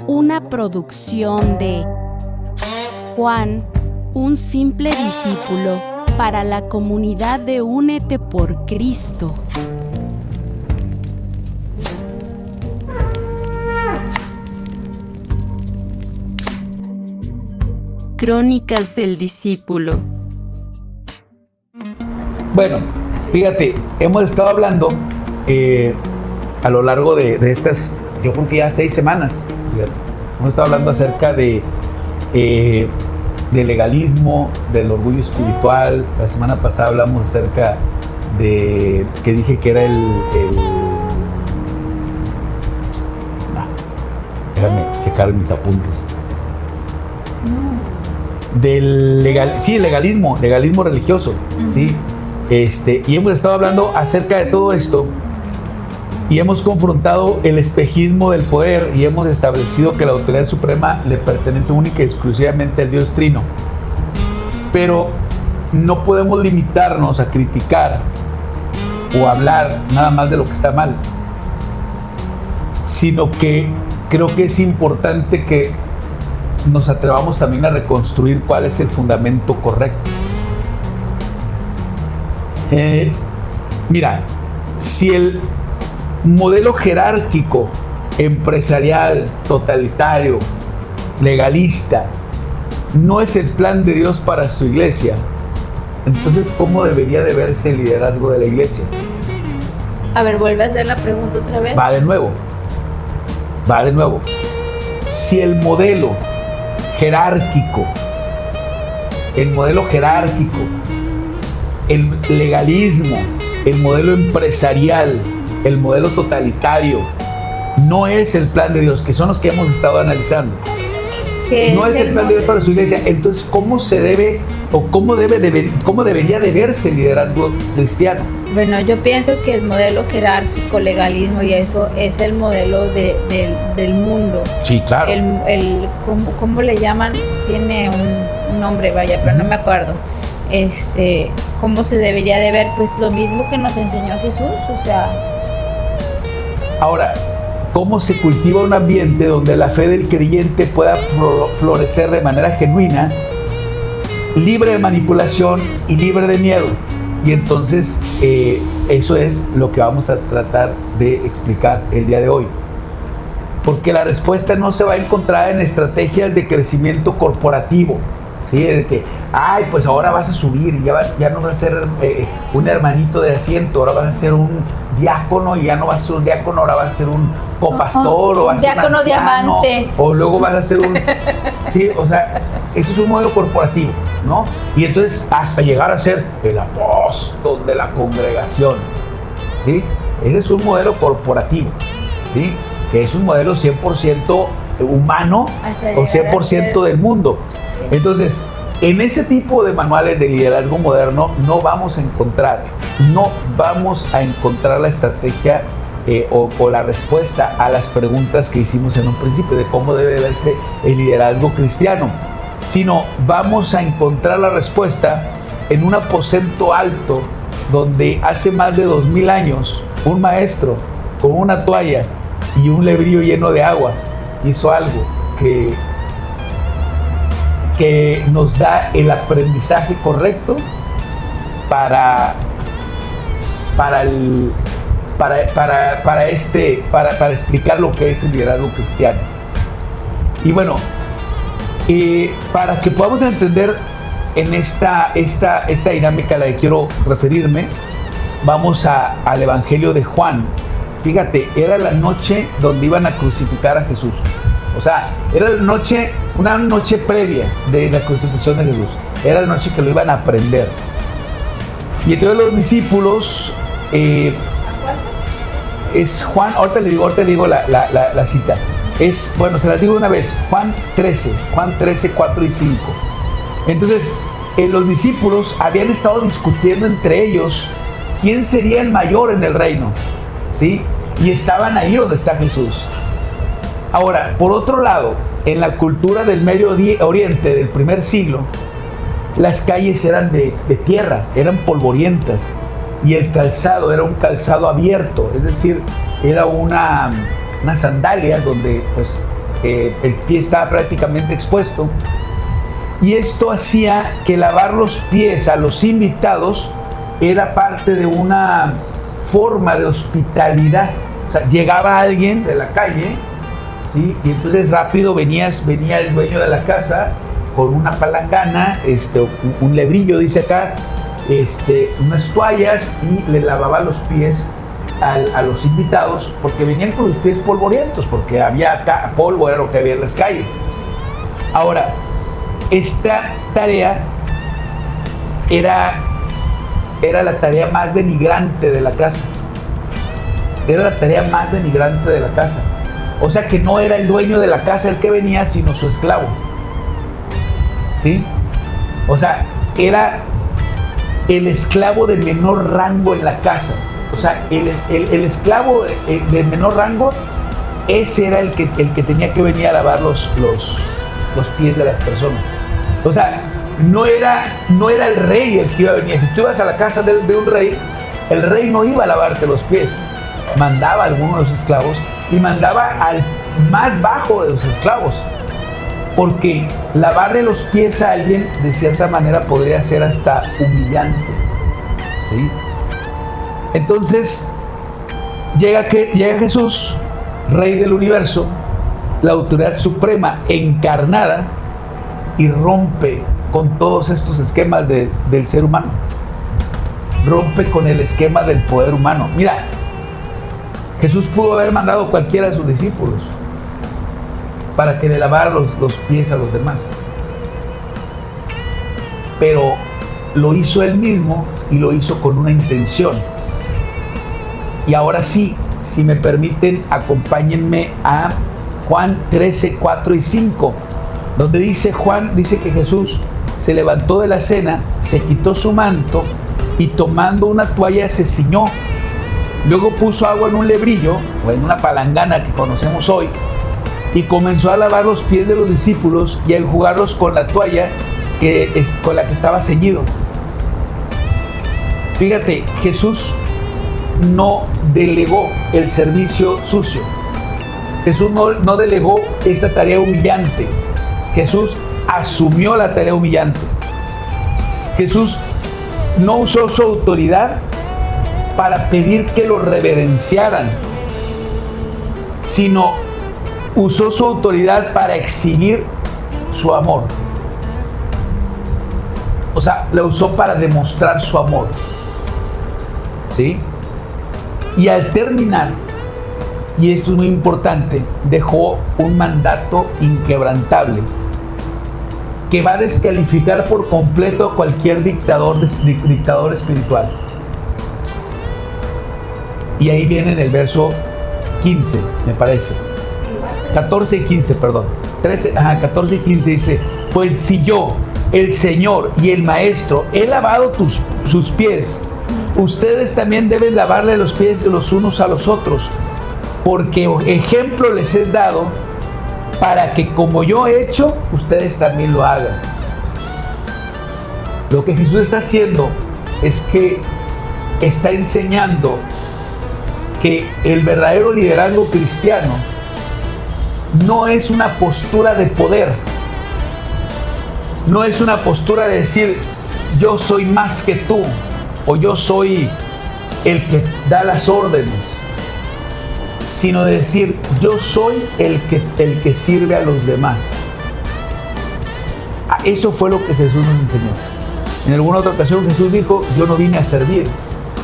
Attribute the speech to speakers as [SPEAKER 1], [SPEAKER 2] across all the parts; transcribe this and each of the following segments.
[SPEAKER 1] Una producción de Juan, un simple discípulo, para la comunidad de Únete por Cristo. Crónicas del discípulo.
[SPEAKER 2] Bueno, fíjate, hemos estado hablando a lo largo de estas, yo creo que ya 6 semanas, fíjate, hemos estado hablando acerca de legalismo, del orgullo espiritual. La semana pasada hablamos acerca de, que dije que era déjame checar mis apuntes. Del legalismo religioso, ¿sí? Y hemos estado hablando acerca de todo esto y hemos confrontado el espejismo del poder y hemos establecido que la autoridad suprema le pertenece única y exclusivamente al Dios Trino. Pero no podemos limitarnos a criticar o hablar nada más de lo que está mal, sino que creo que es importante que nos atrevamos también a reconstruir cuál es el fundamento correcto. Mira, si el modelo jerárquico, empresarial, totalitario, legalista, no es el plan de Dios para su iglesia, entonces ¿cómo debería de verse el liderazgo de la iglesia?
[SPEAKER 3] A ver, vuelve a hacer la pregunta otra vez.
[SPEAKER 2] Va de nuevo. Si el modelo jerárquico, el legalismo, el modelo empresarial, el modelo totalitario, no es el plan de Dios, que son los que hemos estado analizando. No es el plan de Dios para su iglesia. Entonces, ¿cómo se debe o cómo debería de verse el liderazgo cristiano?
[SPEAKER 3] Bueno, yo pienso que el modelo jerárquico, legalismo y eso es el modelo del mundo.
[SPEAKER 2] Sí, claro.
[SPEAKER 3] ¿Cómo le llaman? Tiene un nombre, vaya, pero no me acuerdo. ¿Cómo se debería de ver? Pues lo mismo que nos enseñó Jesús, o sea.
[SPEAKER 2] Ahora, ¿cómo se cultiva un ambiente donde la fe del creyente pueda florecer de manera genuina, libre de manipulación y libre de miedo? Y entonces eso es lo que vamos a tratar de explicar el día de hoy. Porque la respuesta no se va a encontrar en estrategias de crecimiento corporativo, ¿sí? De que, pues ahora vas a subir, ya no vas a ser un hermanito de asiento, ahora vas a ser un diácono, y ya no vas a ser un diácono, ahora vas a ser un copastor, o vas a ser un
[SPEAKER 3] diácono
[SPEAKER 2] anciano,
[SPEAKER 3] diamante,
[SPEAKER 2] o luego vas a ser un... Sí, o sea, eso es un modelo corporativo, ¿no? Y entonces hasta llegar a ser el apóstol de la congregación, ¿sí? Ese es un modelo corporativo, ¿sí? Que es un modelo 100% humano o 100% del mundo. Sí. Entonces, en ese tipo de manuales de liderazgo moderno no vamos a encontrar la estrategia o la respuesta a las preguntas que hicimos en un principio de cómo debe verse el liderazgo cristiano, sino vamos a encontrar la respuesta en un aposento alto donde hace más de 2000 años un maestro con una toalla y un lebrillo lleno de agua hizo algo que nos da el aprendizaje correcto para explicar lo que es el liderazgo cristiano. Y bueno, para que podamos entender en esta dinámica a la que quiero referirme, vamos al Evangelio de Juan. Fíjate, era la noche donde iban a crucificar a Jesús. O sea, era una noche previa de la crucifixión de Jesús. Era la noche que lo iban a prender. Y entonces los discípulos, es Juan, ahorita le digo la cita. Bueno, se las digo de una vez, Juan 13, 4 y 5. Entonces, los discípulos habían estado discutiendo entre ellos quién sería el mayor en el reino, ¿sí? Y estaban ahí donde está Jesús. Ahora, por otro lado, en la cultura del Medio Oriente del primer siglo, las calles eran de tierra, eran polvorientas, y el calzado era un calzado abierto, es decir, era unas sandalias donde pues, el pie estaba prácticamente expuesto. Y esto hacía que lavar los pies a los invitados era parte de una forma de hospitalidad. O sea, llegaba alguien de la calle, ¿sí? Y entonces rápido venía el dueño de la casa con una palangana, un lebrillo, dice acá, unas toallas, y le lavaba los pies a los invitados, porque venían con los pies polvorientos, porque había polvo, era lo que había en las calles. Ahora, esta tarea era la tarea más denigrante de la casa. Era la tarea más denigrante de la casa. O sea que no era el dueño de la casa el que venía, sino su esclavo. ¿Sí? O sea, era el esclavo de menor rango en la casa. O sea, el esclavo de menor rango, ese era el que tenía que venir a lavar los pies de las personas. O sea, no era el rey el que iba a venir. Si tú ibas a la casa de un rey, el rey no iba a lavarte los pies. Mandaba a alguno de los esclavos, y mandaba al más bajo de los esclavos. Porque lavarle los pies a alguien, de cierta manera, podría ser hasta humillante. ¿Sí? Entonces, llega Jesús, Rey del universo, la autoridad suprema encarnada, y rompe con todos estos esquemas del ser humano. Rompe con el esquema del poder humano. Mira, Jesús pudo haber mandado a cualquiera de sus discípulos para que le lavara los pies a los demás. Pero lo hizo él mismo, y lo hizo con una intención. Y ahora sí, si me permiten, acompáñenme a Juan 13, 4 y 5. Donde dice que Jesús se levantó de la cena, se quitó su manto, y tomando una toalla se ciñó. Luego puso agua en un lebrillo, o en una palangana que conocemos hoy, y comenzó a lavar los pies de los discípulos y a enjugarlos con la toalla con la que estaba ceñido. Fíjate, Jesús no delegó el servicio sucio. Jesús no delegó esta tarea humillante. Jesús asumió la tarea humillante. Jesús no usó su autoridad para pedir que lo reverenciaran, sino usó su autoridad para exhibir su amor. O sea, la usó para demostrar su amor. ¿Sí? Y al terminar, y esto es muy importante, dejó un mandato inquebrantable que va a descalificar por completo a cualquier dictador espiritual. Y ahí viene en el verso 15, me parece. 14 y 15, perdón. 14 y 15 dice: pues si yo, el Señor y el Maestro, he lavado sus pies, ustedes también deben lavarle los pies los unos a los otros, porque ejemplo les he dado, para que como yo he hecho, ustedes también lo hagan. Lo que Jesús está haciendo es que está enseñando que el verdadero liderazgo cristiano no es una postura de poder, no es una postura de decir yo soy más que tú, o yo soy el que da las órdenes, sino de decir yo soy el que sirve a los demás. Eso fue lo que Jesús nos enseñó. En alguna otra ocasión Jesús dijo: yo no vine a servir,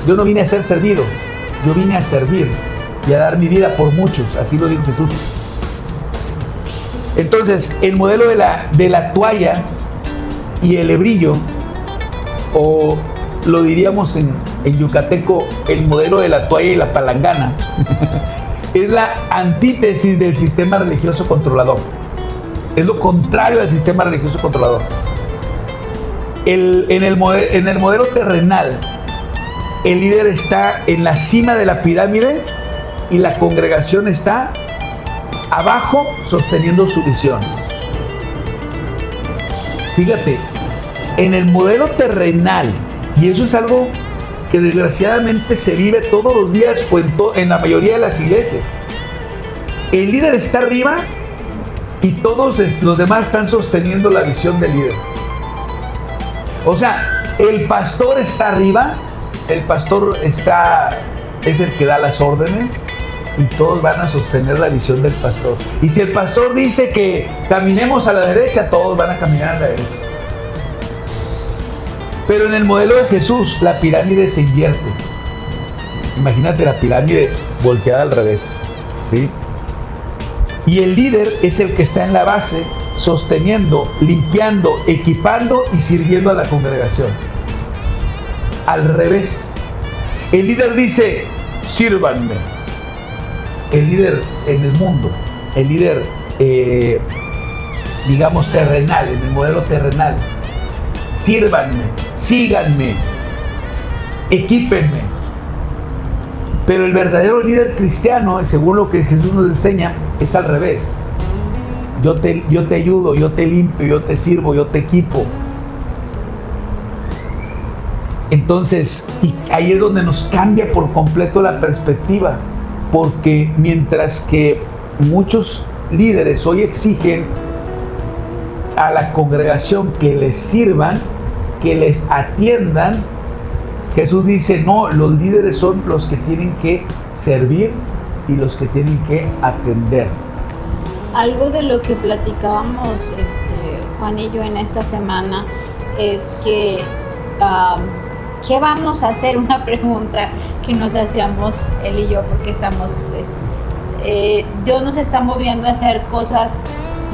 [SPEAKER 2] yo no vine a ser servido, yo vine a servir y a dar mi vida por muchos. Así lo dijo Jesús. Entonces, el modelo de la toalla y el lebrillo, o lo diríamos en yucateco, el modelo de la toalla y la palangana, es la antítesis del sistema religioso controlador. Es lo contrario al sistema religioso controlador. En el modelo terrenal, el líder está en la cima de la pirámide y la congregación está abajo sosteniendo su visión. Fíjate, en el modelo terrenal, y eso es algo que desgraciadamente se vive todos los días o en la mayoría de las iglesias. El líder está arriba y todos los demás están sosteniendo la visión del líder. O sea, el pastor está arriba, el pastor es el que da las órdenes y todos van a sostener la visión del pastor. Y si el pastor dice que caminemos a la derecha, todos van a caminar a la derecha. Pero en el modelo de Jesús, la pirámide se invierte. Imagínate la pirámide volteada al revés, ¿sí? Y el líder es el que está en la base, sosteniendo, limpiando, equipando y sirviendo a la congregación. Al revés. El líder dice, sírvanme. El líder en el mundo, el líder, digamos, terrenal, en el modelo terrenal, sírvanme, síganme, equípenme. Pero el verdadero líder cristiano, según lo que Jesús nos enseña, es al revés. Yo te ayudo, yo te limpio, yo te sirvo, yo te equipo. Entonces, y ahí es donde nos cambia por completo la perspectiva, porque mientras que muchos líderes hoy exigen a la congregación que les sirvan, que les atiendan, Jesús dice, no, los líderes son los que tienen que servir y los que tienen que atender.
[SPEAKER 3] Algo de lo que platicábamos Juan y yo en esta semana es que ¿qué vamos a hacer? Una pregunta que nos hacíamos él y yo, porque estamos, Dios nos está moviendo a hacer cosas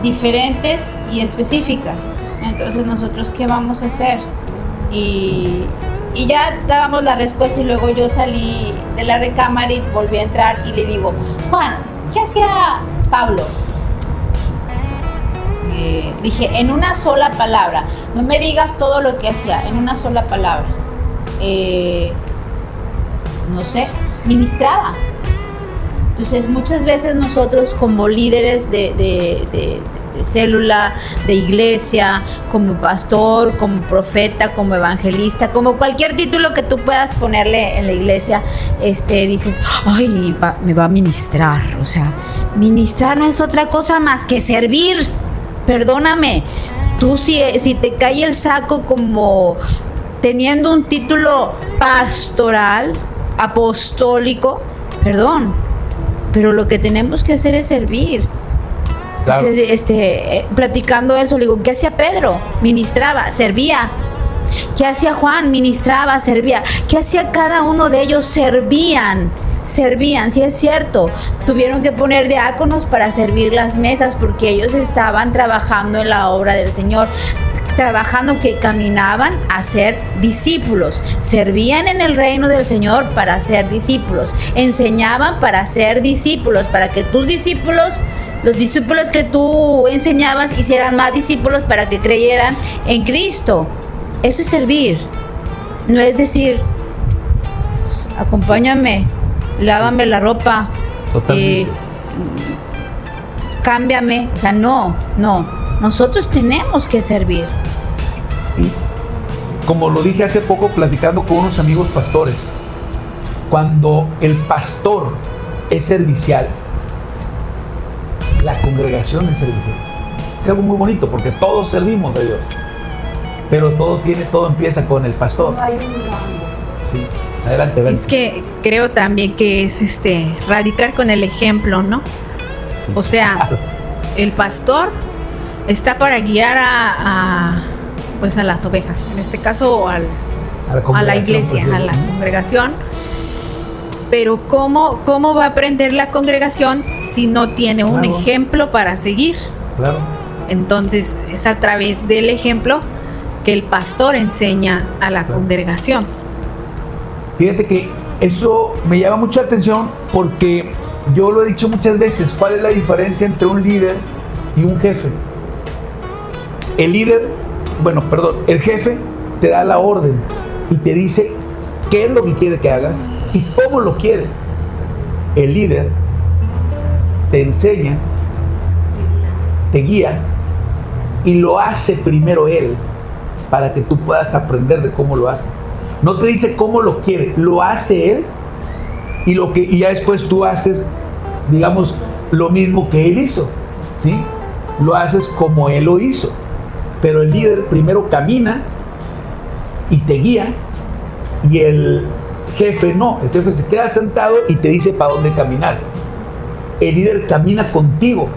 [SPEAKER 3] diferentes y específicas. Entonces nosotros, ¿qué vamos a hacer? Y ya dábamos la respuesta y luego yo salí de la recámara y volví a entrar y le digo, Juan, ¿qué hacía Pablo? Dije, en una sola palabra, no me digas todo lo que hacía, en una sola palabra. No sé, ministraba. Entonces muchas veces nosotros como líderes de célula, de iglesia, como pastor, como profeta, como evangelista, como cualquier título que tú puedas ponerle en la iglesia, dices, ay, me va a ministrar. O sea, ministrar no es otra cosa más que servir. Perdóname, tú si te cae el saco como teniendo un título pastoral, apostólico, perdón, pero lo que tenemos que hacer es servir. Claro. Entonces, platicando eso, le digo, ¿qué hacía Pedro? Ministraba, servía. ¿Qué hacía Juan? Ministraba, servía. ¿Qué hacía cada uno de ellos? Servían, sí es cierto. Tuvieron que poner diáconos para servir las mesas porque ellos estaban trabajando en la obra del Señor, trabajando, que caminaban a ser discípulos, servían en el reino del Señor para ser discípulos, enseñaban para ser discípulos, para que tus discípulos, los discípulos que tú enseñabas, hicieran más discípulos para que creyeran en Cristo. Eso es servir. No es decir, pues, acompáñame, lávame la ropa, cámbiame. O sea, no. Nosotros tenemos que servir.
[SPEAKER 2] Y como lo dije hace poco platicando con unos amigos pastores, cuando el pastor es servicial, la congregación es servicial. Es algo muy bonito porque todos servimos a Dios, pero todo empieza con el pastor. Sí, adelante.
[SPEAKER 4] Es que creo también que es radicar con el ejemplo, ¿no? Sí. O sea, claro. El pastor está para guiar a las ovejas, en este caso a la iglesia, a la congregación. Pero ¿cómo va a aprender la congregación si no tiene un ejemplo para seguir? Claro. Entonces es a través del ejemplo que el pastor enseña a la congregación.
[SPEAKER 2] Fíjate que eso me llama mucho la atención porque yo lo he dicho muchas veces, ¿cuál es la diferencia entre un líder y un jefe? El jefe te da la orden y te dice qué es lo que quiere que hagas y cómo lo quiere. El líder te enseña, te guía y lo hace primero él para que tú puedas aprender de cómo lo hace. No te dice cómo lo quiere, lo hace Él y ya después tú haces, digamos, lo mismo que Él hizo, ¿sí? Lo haces como Él lo hizo. Pero el líder primero camina y te guía, y el jefe no. El jefe se queda sentado y te dice para dónde caminar. El líder camina contigo.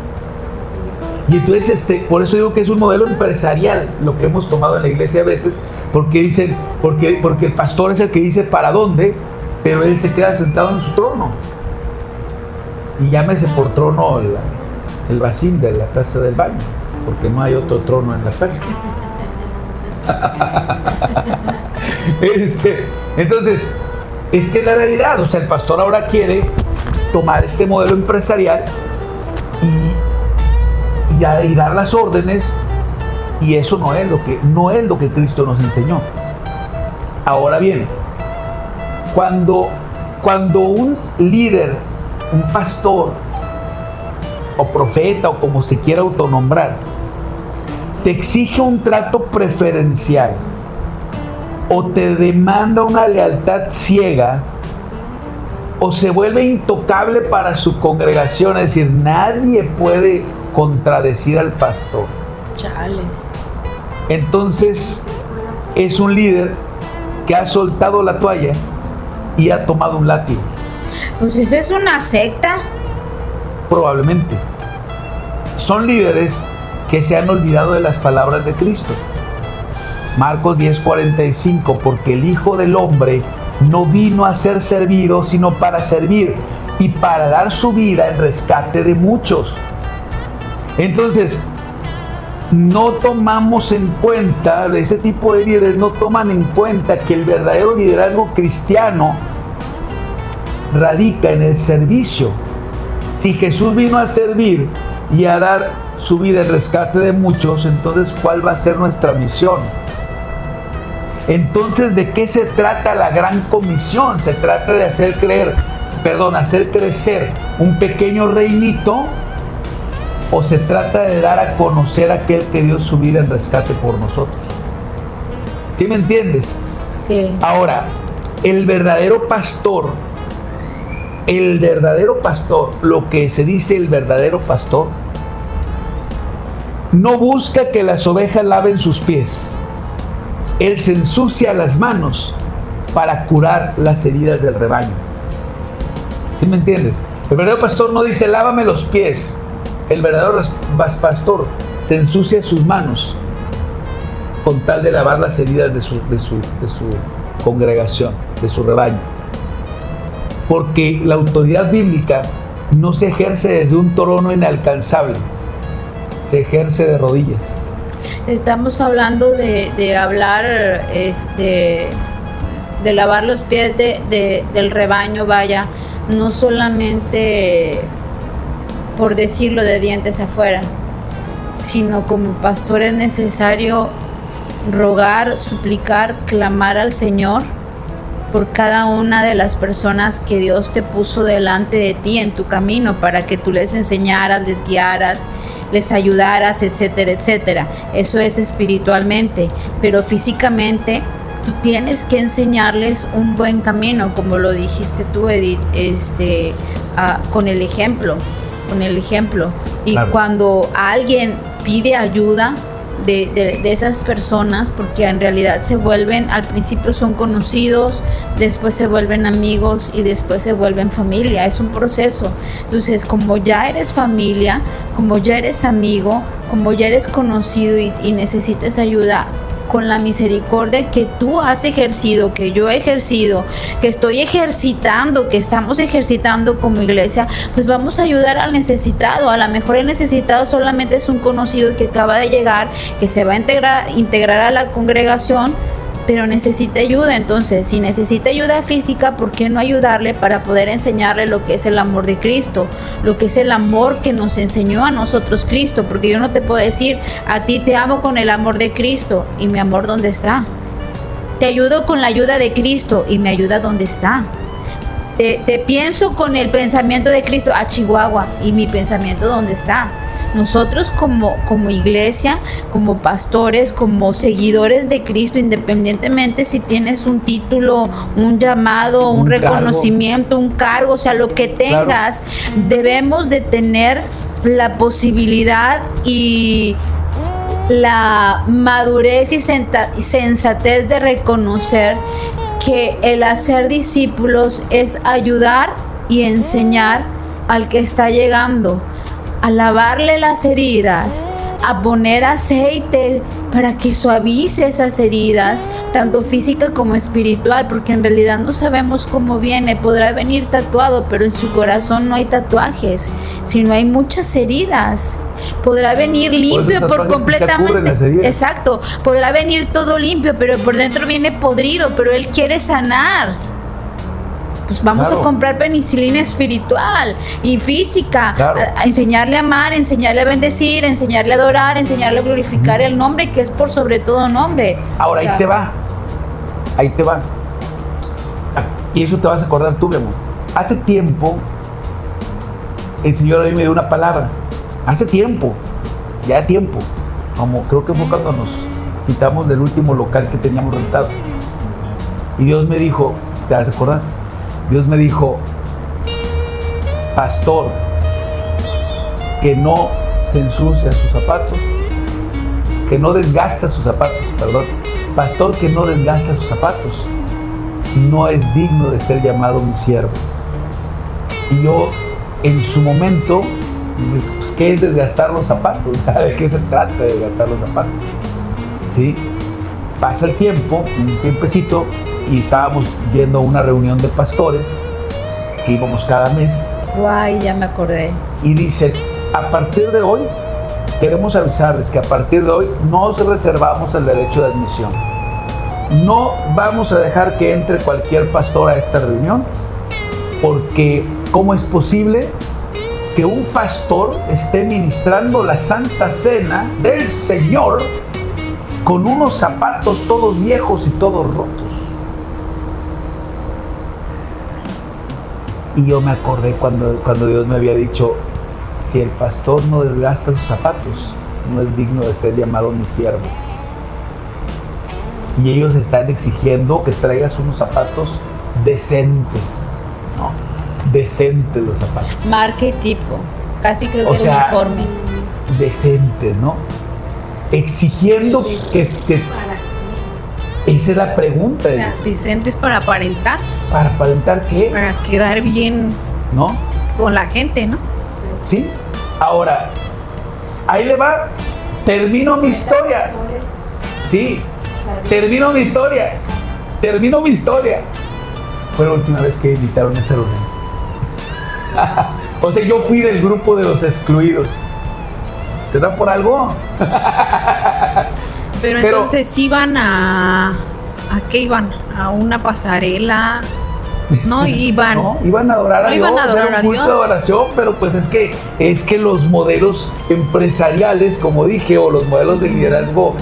[SPEAKER 2] Y entonces por eso digo que es un modelo empresarial lo que hemos tomado en la iglesia a veces, porque dicen, porque el pastor es el que dice para dónde, pero él se queda sentado en su trono. Y llámese por trono el vacín de la taza del baño, porque no hay otro trono en la casa. Entonces, es que es la realidad. O sea, el pastor ahora quiere tomar este modelo empresarial y dar las órdenes, y eso no es lo que Cristo nos enseñó. Ahora bien, cuando un líder, un pastor o profeta o como se quiera autonombrar, te exige un trato preferencial o te demanda una lealtad ciega, o se vuelve intocable para su congregación, es decir, nadie puede contradecir al pastor.
[SPEAKER 3] Chales.
[SPEAKER 2] Entonces es un líder que ha soltado la toalla y ha tomado un látigo.
[SPEAKER 3] Pues eso es una secta.
[SPEAKER 2] Probablemente. Son líderes que se han olvidado de las palabras de Cristo. Marcos 10:45, porque el Hijo del Hombre no vino a ser servido, sino para servir y para dar su vida en rescate de muchos. Entonces, no tomamos en cuenta, ese tipo de líderes no toman en cuenta que el verdadero liderazgo cristiano radica en el servicio. Si Jesús vino a servir y a dar su vida en rescate de muchos, entonces ¿cuál va a ser nuestra misión? Entonces, ¿de qué se trata la gran comisión? Se trata de hacer crecer un pequeño reinito, o se trata de dar a conocer a aquel que dio su vida en rescate por nosotros. ¿Sí me entiendes?
[SPEAKER 3] Sí.
[SPEAKER 2] Ahora, el verdadero pastor, lo que se dice el verdadero pastor, no busca que las ovejas laven sus pies. Él se ensucia las manos para curar las heridas del rebaño. ¿Sí me entiendes? El verdadero pastor no dice lávame los pies. El verdadero pastor se ensucia sus manos con tal de lavar las heridas de su congregación, de su rebaño. Porque la autoridad bíblica no se ejerce desde un trono inalcanzable, se ejerce de rodillas.
[SPEAKER 3] Estamos hablando de hablar, de lavar los pies del rebaño, vaya, no solamente por decirlo de dientes afuera, sino como pastor es necesario rogar, suplicar, clamar al Señor por cada una de las personas que Dios te puso delante de ti en tu camino, para que tú les enseñaras, les guiaras, les ayudaras, etcétera, etcétera. Eso es espiritualmente, pero físicamente tú tienes que enseñarles un buen camino, como lo dijiste tú, Edith, con el ejemplo. Y claro, cuando alguien pide ayuda de esas personas, porque en realidad se vuelven, al principio son conocidos, después se vuelven amigos y después se vuelven familia, es un proceso. Entonces, como ya eres familia, como ya eres amigo, como ya eres conocido y necesitas ayuda, con la misericordia que tú has ejercido, que yo he ejercido, que estoy ejercitando, que estamos ejercitando como iglesia, pues vamos a ayudar al necesitado. A lo mejor el necesitado solamente es un conocido que acaba de llegar, que se va a integrar a la congregación, pero necesita ayuda. Entonces, si necesita ayuda física, ¿por qué no ayudarle para poder enseñarle lo que es el amor de Cristo? Lo que es el amor que nos enseñó a nosotros Cristo, porque yo no te puedo decir, a ti te amo con el amor de Cristo, y mi amor, ¿dónde está? Te ayudo con la ayuda de Cristo, y mi ayuda, ¿dónde está? Te pienso con el pensamiento de Cristo a Chihuahua, y mi pensamiento, ¿dónde está? nosotros como iglesia, como pastores, como seguidores de Cristo, independientemente si tienes un título, un llamado, un reconocimiento, un cargo, o sea, lo que tengas, debemos de tener la posibilidad y la madurez y sensatez de reconocer que el hacer discípulos es ayudar y enseñar al que está llegando, a lavarle las heridas, a poner aceite para que suavice esas heridas, tanto física como espiritual, porque en realidad no sabemos cómo viene. Podrá venir tatuado, pero en su corazón no hay tatuajes, sino hay muchas heridas. Podrá venir limpio por completamente. Exacto, podrá venir todo limpio, pero por dentro viene podrido, pero él quiere sanar. Pues vamos a comprar penicilina espiritual y física, a enseñarle a amar, enseñarle a bendecir, enseñarle a adorar, enseñarle a glorificar el nombre que es por sobre todo nombre.
[SPEAKER 2] Ahora, ahí te va. Y eso te vas a acordar tú, mi amor. Hace tiempo, el Señor a mí me dio una palabra. Hace tiempo, como creo que fue cuando nos quitamos del último local que teníamos rentado. Y Dios me dijo, ¿te vas a acordar? Dios me dijo, pastor, que no se ensucia sus zapatos, que no desgasta sus zapatos, pastor que no desgasta sus zapatos, no es digno de ser llamado mi siervo. Y yo, en su momento, pues, ¿qué es desgastar los zapatos? ¿De qué se trata de desgastar los zapatos? ¿Sí? Pasa el tiempo, un tiempecito, y estábamos yendo a una reunión de pastores que íbamos cada mes.
[SPEAKER 3] Guay, ya me acordé.
[SPEAKER 2] Y dice, a partir de hoy, queremos avisarles que a partir de hoy nos reservamos el derecho de admisión. No vamos a dejar que entre cualquier pastor a esta reunión, porque ¿cómo es posible que un pastor esté ministrando la Santa Cena del Señor con unos zapatos todos viejos y todos rotos? Y yo me acordé cuando Dios me había dicho, si el pastor no desgasta sus zapatos, no es digno de ser llamado mi siervo. Y ellos están exigiendo que traigas unos zapatos decentes, ¿no? Decentes los zapatos.
[SPEAKER 3] Marca y tipo, casi creo que es uniforme.
[SPEAKER 2] Decentes, ¿no? Exigiendo que esa es la pregunta.
[SPEAKER 4] O sea, decentes para aparentar.
[SPEAKER 2] ¿Para aparentar qué?
[SPEAKER 4] Para quedar bien,
[SPEAKER 2] ¿no?
[SPEAKER 4] Con la gente, ¿no?
[SPEAKER 2] Sí. Ahora, ahí le va. Termino mi historia. Sí. Termino mi historia. Fue la última vez que invitaron a esa reunión. O sea, yo fui del grupo de los excluidos. ¿Será por algo?
[SPEAKER 4] Pero entonces iban ¿a qué iban? ¿A una pasarela? No iban.
[SPEAKER 2] No, iban a adorar a Dios.
[SPEAKER 4] Iban a adorar a Dios.
[SPEAKER 2] De adoración, pero pues es que los modelos empresariales, como dije, o los modelos de liderazgo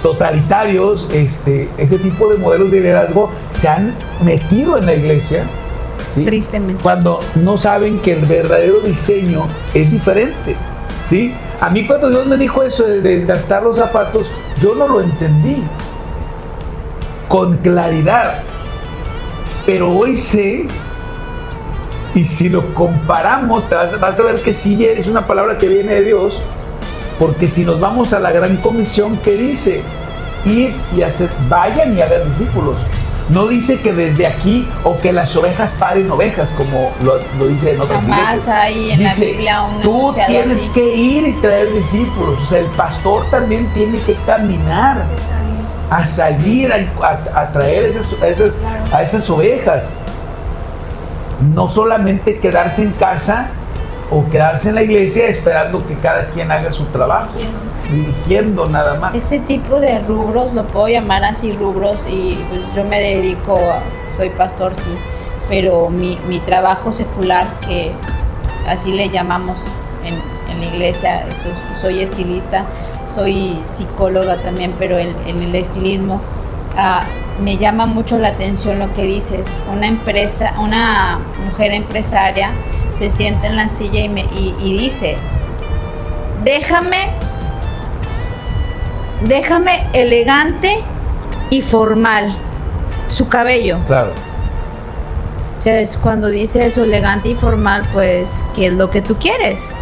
[SPEAKER 2] totalitarios, ese tipo de modelos de liderazgo se han metido en la iglesia. ¿Sí?
[SPEAKER 4] Tristemente.
[SPEAKER 2] Cuando no saben que el verdadero diseño es diferente. ¿Sí? A mí cuando Dios me dijo eso de desgastar los zapatos, yo no lo entendí con claridad. Pero hoy sé, y si lo comparamos, vas a ver que sí es una palabra que viene de Dios, porque si nos vamos a la gran comisión que dice, ir y hacer, vayan y hagan discípulos. No dice que desde aquí o que las ovejas paren ovejas, como lo dice en otras iglesias.
[SPEAKER 3] Jamás hay en
[SPEAKER 2] dice,
[SPEAKER 3] la Biblia un
[SPEAKER 2] tú tienes
[SPEAKER 3] así.
[SPEAKER 2] que ir y traer discípulos. O sea, el pastor también tiene que caminar a salir a traer a esas ovejas. No solamente quedarse en casa o quedarse en la iglesia esperando que cada quien haga su trabajo, dirigiendo nada más.
[SPEAKER 3] Este tipo de rubros, lo puedo llamar así rubros, y pues yo me dedico soy pastor, sí, pero mi trabajo secular, que así le llamamos en la iglesia, soy estilista, soy psicóloga también, pero en el estilismo me llama mucho la atención lo que dices. Una mujer empresaria se sienta en la silla y dice, déjame elegante y formal. Su cabello.
[SPEAKER 2] Claro.
[SPEAKER 3] O sea, es cuando dice eso, elegante y formal, pues, ¿qué es lo que tú quieres?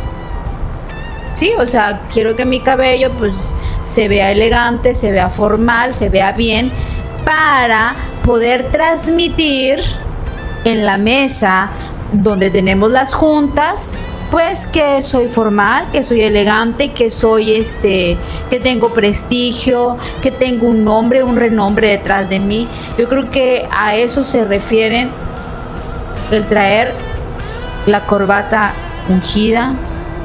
[SPEAKER 3] Sí, o sea, quiero que mi cabello, pues, se vea elegante, se vea formal, se vea bien, para poder transmitir en la mesa donde tenemos las juntas, pues, que soy formal, que soy elegante, que soy que tengo prestigio, que tengo un nombre, un renombre detrás de mí. Yo creo que a eso se refieren el traer la corbata ungida,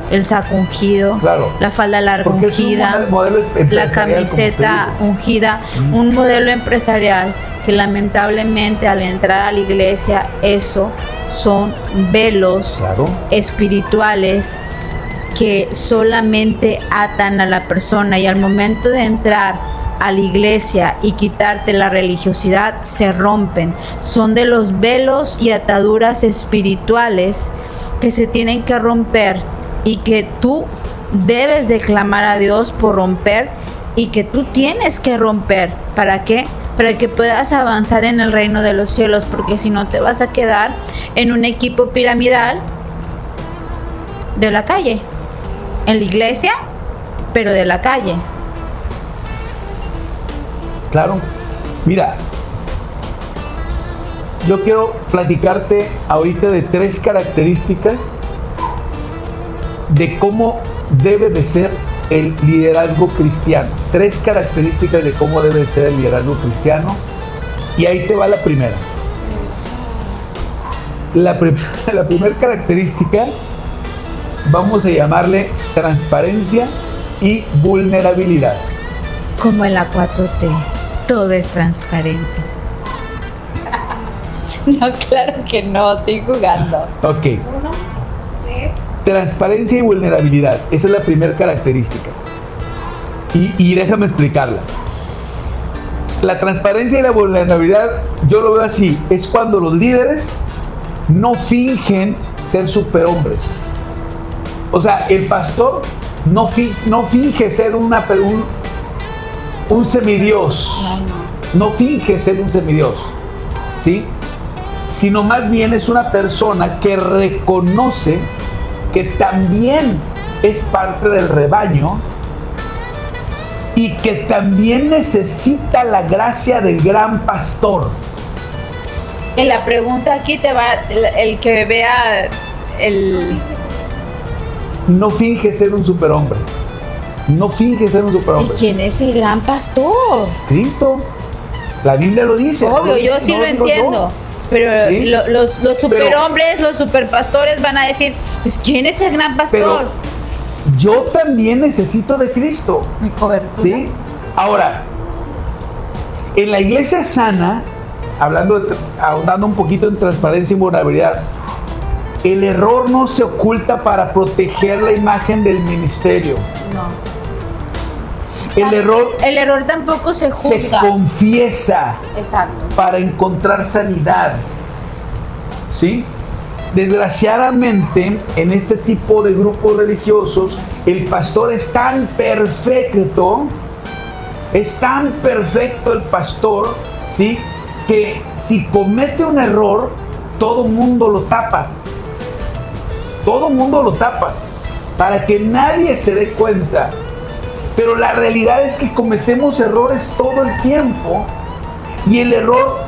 [SPEAKER 3] el saco ungido,
[SPEAKER 2] claro,
[SPEAKER 3] la falda larga
[SPEAKER 2] porque
[SPEAKER 3] ungida,
[SPEAKER 2] es un modelo
[SPEAKER 3] la
[SPEAKER 2] empresarial,
[SPEAKER 3] camiseta ungida, un modelo empresarial que lamentablemente al entrar a la iglesia eso son velos
[SPEAKER 2] Claro.
[SPEAKER 3] espirituales que solamente atan a la persona, y al momento de entrar a la iglesia y quitarte la religiosidad se rompen. Son de los velos y ataduras espirituales que se tienen que romper y que tú debes de clamar a Dios por romper, y que tú tienes que romper. ¿Para qué? Para que puedas avanzar en el reino de los cielos, porque si no te vas a quedar en un equipo piramidal de la calle, en la iglesia, pero de la calle.
[SPEAKER 2] Claro. Mira, yo quiero platicarte ahorita de 3 características de cómo debe de ser el liderazgo cristiano. 3 características de cómo debe de ser el liderazgo cristiano. Y ahí te va la primera. La primera característica, vamos a llamarle transparencia y vulnerabilidad.
[SPEAKER 3] Como en la 4T, todo es transparente. No, claro que no, estoy jugando.
[SPEAKER 2] Ok.
[SPEAKER 4] 1, 3.
[SPEAKER 2] Transparencia y vulnerabilidad. Esa es la primera característica. Y déjame explicarla. La transparencia y la vulnerabilidad, yo lo veo así. Es cuando los líderes no fingen ser superhombres. O sea, el pastor no finge ser un semidios. No finge ser un semidios. ¿Sí? Sino más bien es una persona que reconoce que también es parte del rebaño y que también necesita la gracia del gran pastor.
[SPEAKER 3] En la pregunta aquí te va el que vea el...
[SPEAKER 2] No finge ser un superhombre. No finge ser un
[SPEAKER 3] ¿Y
[SPEAKER 2] superhombre.
[SPEAKER 3] quién es el gran pastor?
[SPEAKER 2] Cristo. La Biblia lo dice.
[SPEAKER 3] Obvio, yo sí
[SPEAKER 2] No
[SPEAKER 3] lo
[SPEAKER 2] digo
[SPEAKER 3] entiendo.
[SPEAKER 2] yo.
[SPEAKER 3] Pero
[SPEAKER 2] Sí.
[SPEAKER 3] los superhombres, los superpastores van a decir, pues ¿quién es el gran pastor?
[SPEAKER 2] Pero yo también necesito de Cristo.
[SPEAKER 3] Mi cobertura.
[SPEAKER 2] ¿Sí? Ahora, en la iglesia sana, ahondando un poquito en transparencia y vulnerabilidad, el error no se oculta para proteger la imagen del ministerio.
[SPEAKER 3] No.
[SPEAKER 2] El
[SPEAKER 3] error tampoco se
[SPEAKER 2] se
[SPEAKER 3] juzga.
[SPEAKER 2] confiesa
[SPEAKER 3] Exacto.
[SPEAKER 2] para encontrar sanidad. ¿Sí? Desgraciadamente, en este tipo de grupos religiosos, el pastor es tan perfecto el pastor, ¿sí? Que si comete un error, todo mundo lo tapa. Todo mundo lo tapa para que nadie se dé cuenta. Pero la realidad es que cometemos errores todo el tiempo, y el error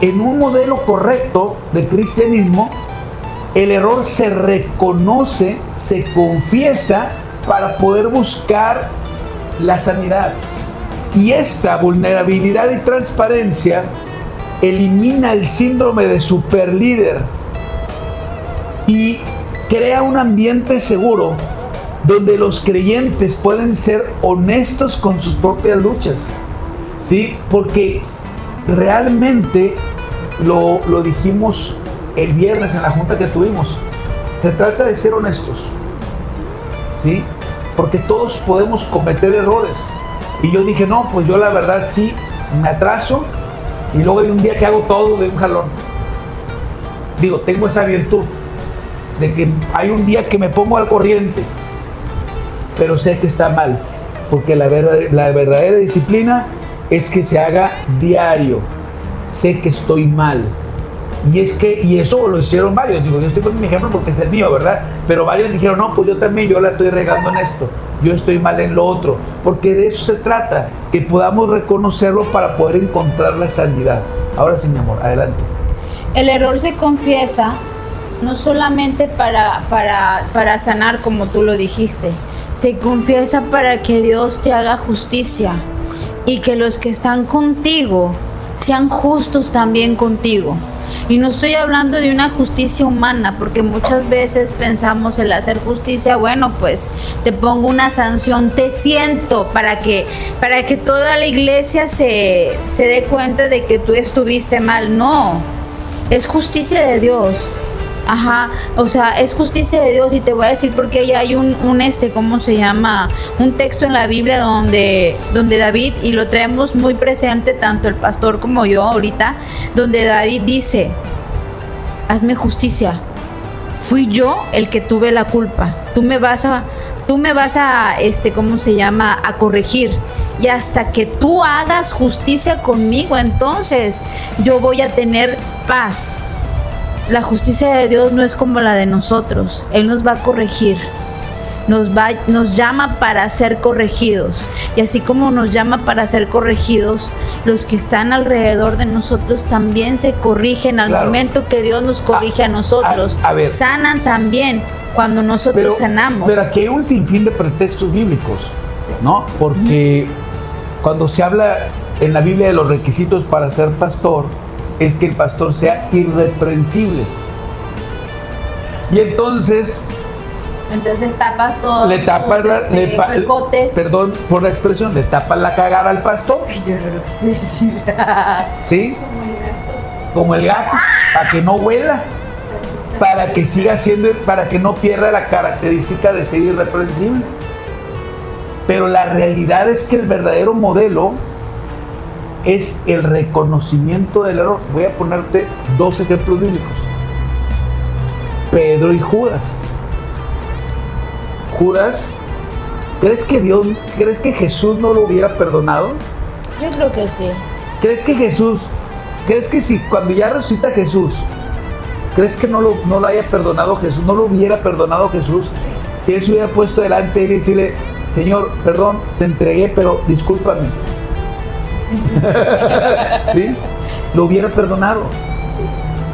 [SPEAKER 2] en un modelo correcto de cristianismo, el error se reconoce, se confiesa para poder buscar la sanidad. Y esta vulnerabilidad y transparencia elimina el síndrome de superlíder y crea un ambiente seguro donde los creyentes pueden ser honestos con sus propias luchas, ¿sí? Porque realmente lo dijimos el viernes en la junta que tuvimos, se trata de ser honestos, ¿sí? Porque todos podemos cometer errores. Y yo dije, no, pues yo la verdad sí, me atraso y luego hay un día que hago todo de un jalón. Digo, tengo esa virtud de que hay un día que me pongo al corriente. pero sé que está mal, porque la verdadera disciplina es que se haga diario. Sé que estoy mal. Y eso lo hicieron varios. Digo, yo estoy poniendo mi ejemplo porque es el mío, ¿verdad? Pero varios dijeron, no, pues yo también, yo la estoy regando en esto. Yo estoy mal en lo otro. Porque de eso se trata, que podamos reconocerlo para poder encontrar la sanidad. Ahora sí, mi amor, adelante.
[SPEAKER 3] El error se confiesa no solamente para sanar, como tú lo dijiste. Se confiesa para que Dios te haga justicia y que los que están contigo sean justos también contigo. Y no estoy hablando de una justicia humana, porque muchas veces pensamos el hacer justicia, bueno, pues te pongo una sanción, te siento, para que toda la iglesia se dé cuenta de que tú estuviste mal. No, es justicia de Dios. Ajá, o sea, es justicia de Dios, y te voy a decir porque ahí hay un ¿cómo se llama? Un texto en la Biblia donde David, y lo traemos muy presente tanto el pastor como yo ahorita, donde David dice, hazme justicia, fui yo el que tuve la culpa, tú me vas a ¿cómo se llama? A corregir, y hasta que tú hagas justicia conmigo, entonces yo voy a tener paz. La justicia de Dios no es como la de nosotros. Él nos va a corregir. Nos llama para ser corregidos. Y así como nos llama para ser corregidos, los que están alrededor de nosotros también se corrigen al momento que Dios nos corrige a nosotros.
[SPEAKER 2] A ver.
[SPEAKER 3] Sanan también cuando nosotros sanamos.
[SPEAKER 2] Pero aquí hay un sinfín de pretextos bíblicos, ¿no? Porque cuando se habla en la Biblia de los requisitos para ser pastor, es que el pastor sea irreprensible. Y entonces
[SPEAKER 3] tapas todo.
[SPEAKER 2] Le tapas perdón por la expresión, le tapas la cagada al pastor.
[SPEAKER 3] Yo no lo quise decir.
[SPEAKER 2] ¿Sí? Como el gato, para que no huela, para que siga siendo, para que no pierda la característica de ser irreprensible. Pero la realidad es que el verdadero modelo es el reconocimiento del error. Voy a ponerte dos ejemplos bíblicos. Pedro y Judas. Judas, ¿crees que Jesús no lo hubiera perdonado?
[SPEAKER 3] Yo creo que sí.
[SPEAKER 2] ¿Crees que si cuando ya resucita Jesús, crees que no lo haya perdonado Jesús, no lo hubiera perdonado Jesús, si él se hubiera puesto delante de él y decirle, Señor, perdón, te entregué, pero discúlpame? ¿Sí? Lo hubiera perdonado,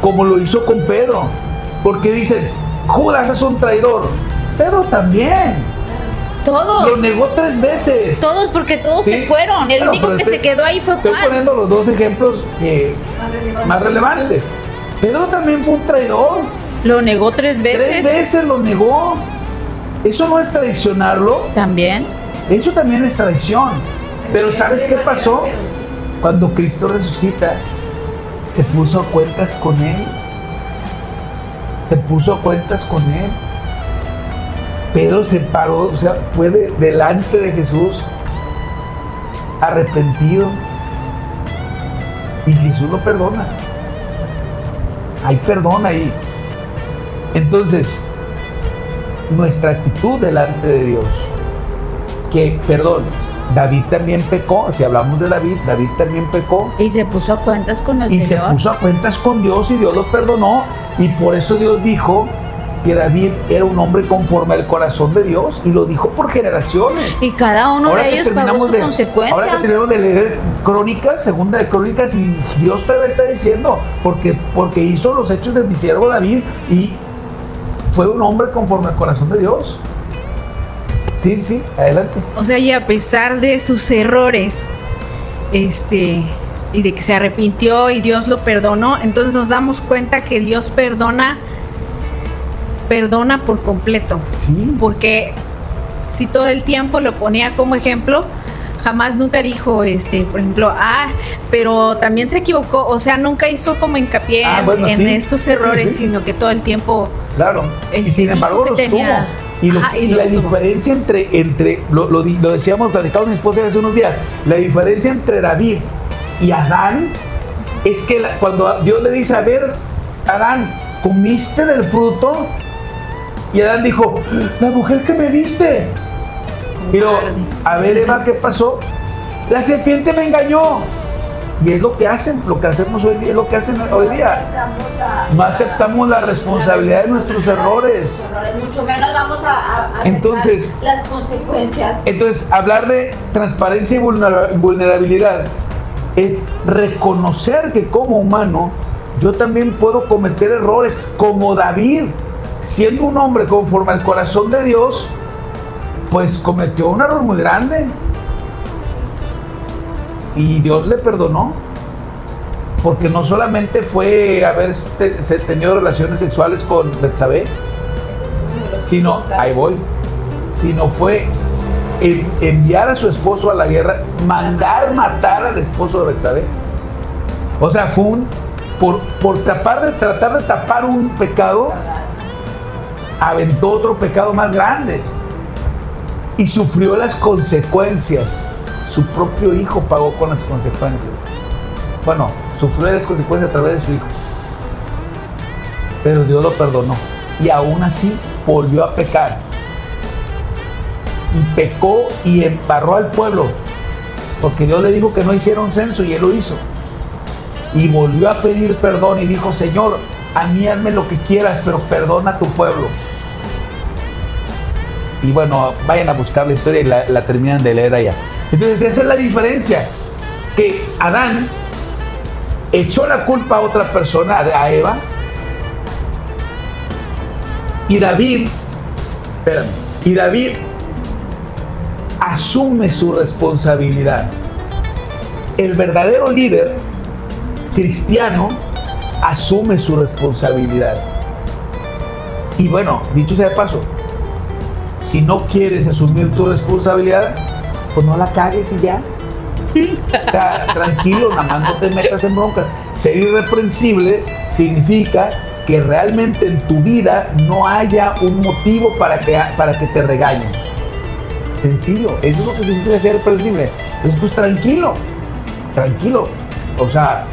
[SPEAKER 2] como lo hizo con Pedro, porque dicen, Judas es un traidor. Pedro también.
[SPEAKER 3] Todos.
[SPEAKER 2] Lo negó 3 veces.
[SPEAKER 3] Todos, porque todos se fueron. El único que se quedó ahí fue Juan.
[SPEAKER 2] Estoy poniendo los dos ejemplos más relevantes. Pedro también fue un traidor.
[SPEAKER 3] Lo negó 3 veces.
[SPEAKER 2] 3 veces lo negó. ¿Eso no es traicionarlo?
[SPEAKER 3] También.
[SPEAKER 2] Eso también es traición. Pero ¿sabes qué pasó? Cuando Cristo resucita, se puso a cuentas con él. Se puso a cuentas con él. Pedro se paró, o sea, fue delante de Jesús, arrepentido. Y Jesús lo perdona. Hay perdón ahí. Entonces, nuestra actitud delante de Dios, David también pecó. Si hablamos de David también pecó.
[SPEAKER 3] Y se puso a cuentas con el Señor.
[SPEAKER 2] Y se puso a cuentas con Dios y Dios lo perdonó. Y por eso Dios dijo que David era un hombre conforme al corazón de Dios, y lo dijo por generaciones.
[SPEAKER 3] Y cada uno de ellos pagó su consecuencia.
[SPEAKER 2] Ahora que terminamos de leer Crónicas, segunda de Crónicas, y Dios te está diciendo, porque hizo los hechos de mi siervo David, y fue un hombre conforme al corazón de Dios. Sí, adelante.
[SPEAKER 4] O sea, y a pesar de sus errores, y de que se arrepintió y Dios lo perdonó, entonces nos damos cuenta que Dios perdona por completo.
[SPEAKER 2] Sí.
[SPEAKER 4] Porque si todo el tiempo lo ponía como ejemplo, jamás nunca dijo, por ejemplo, pero también se equivocó. O sea, nunca hizo como hincapié en esos errores, sino que todo el tiempo.
[SPEAKER 2] Claro. Y sin embargo los tuvo. Y la diferencia entre lo decíamos, platicamos mi esposa hace unos días, la diferencia entre David y Adán es que cuando Dios le dice, a ver, Adán, ¿comiste del fruto? Y Adán dijo, la mujer que me diste. Pero, a ver, Eva, ¿qué pasó? La serpiente me engañó. Y es lo que hacen, lo que hacemos hoy día, es lo que hacen hoy día. No aceptamos la responsabilidad de nuestros errores.
[SPEAKER 3] Mucho menos vamos a
[SPEAKER 2] Entonces,
[SPEAKER 3] las consecuencias.
[SPEAKER 2] Entonces, hablar de transparencia y vulnerabilidad es reconocer que como humano yo también puedo cometer errores, como David, siendo un hombre conforme al corazón de Dios, pues cometió un error muy grande. Y Dios le perdonó, porque no solamente fue haber tenido relaciones sexuales con Betsabé, sino, ahí voy, sino fue enviar a su esposo a la guerra, mandar matar al esposo de Betsabé. O sea, fue por tratar de tapar un pecado, aventó otro pecado más grande y sufrió las consecuencias. Su propio hijo pagó con las consecuencias. Bueno, sufrió las consecuencias a través de su hijo. Pero Dios lo perdonó. Y aún así volvió a pecar. Y pecó y embarró al pueblo. Porque Dios le dijo que no hiciera un censo y él lo hizo. Y volvió a pedir perdón y dijo: Señor, a mí hazme lo que quieras, pero perdona a tu pueblo. Y bueno, vayan a buscar la historia y la terminan de leer allá. Entonces esa es la diferencia, que Adán echó la culpa a otra persona, a Eva, y David asume su responsabilidad. El verdadero líder cristiano asume su responsabilidad. Y bueno, dicho sea de paso, si no quieres asumir tu responsabilidad, pues no la cagues y ya. O sea, tranquilo, nada más no te metas en broncas. Ser irreprensible significa que realmente en tu vida no haya un motivo para que te regañen. Sencillo, eso es lo que significa ser irreprensible. Entonces, pues tranquilo. O sea,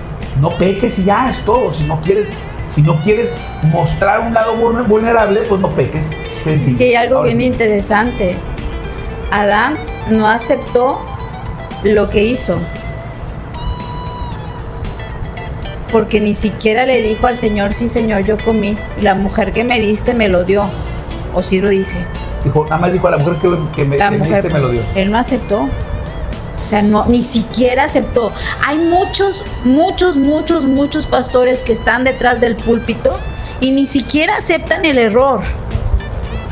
[SPEAKER 2] no peques y ya es todo. Si no quieres mostrar un lado vulnerable, pues no peques. Sencillo.
[SPEAKER 3] Es que hay algo
[SPEAKER 2] Ahora
[SPEAKER 3] bien
[SPEAKER 2] sí.
[SPEAKER 3] interesante. Adán no aceptó lo que hizo, porque ni siquiera le dijo al Señor: sí, Señor, yo comí, y la mujer que me diste me lo dio. O sí lo dice.
[SPEAKER 2] Dijo, nada más dijo a la mujer que me diste, me lo dio.
[SPEAKER 3] Él no aceptó. O sea, no, ni siquiera aceptó. Hay muchos pastores que están detrás del púlpito y ni siquiera aceptan el error.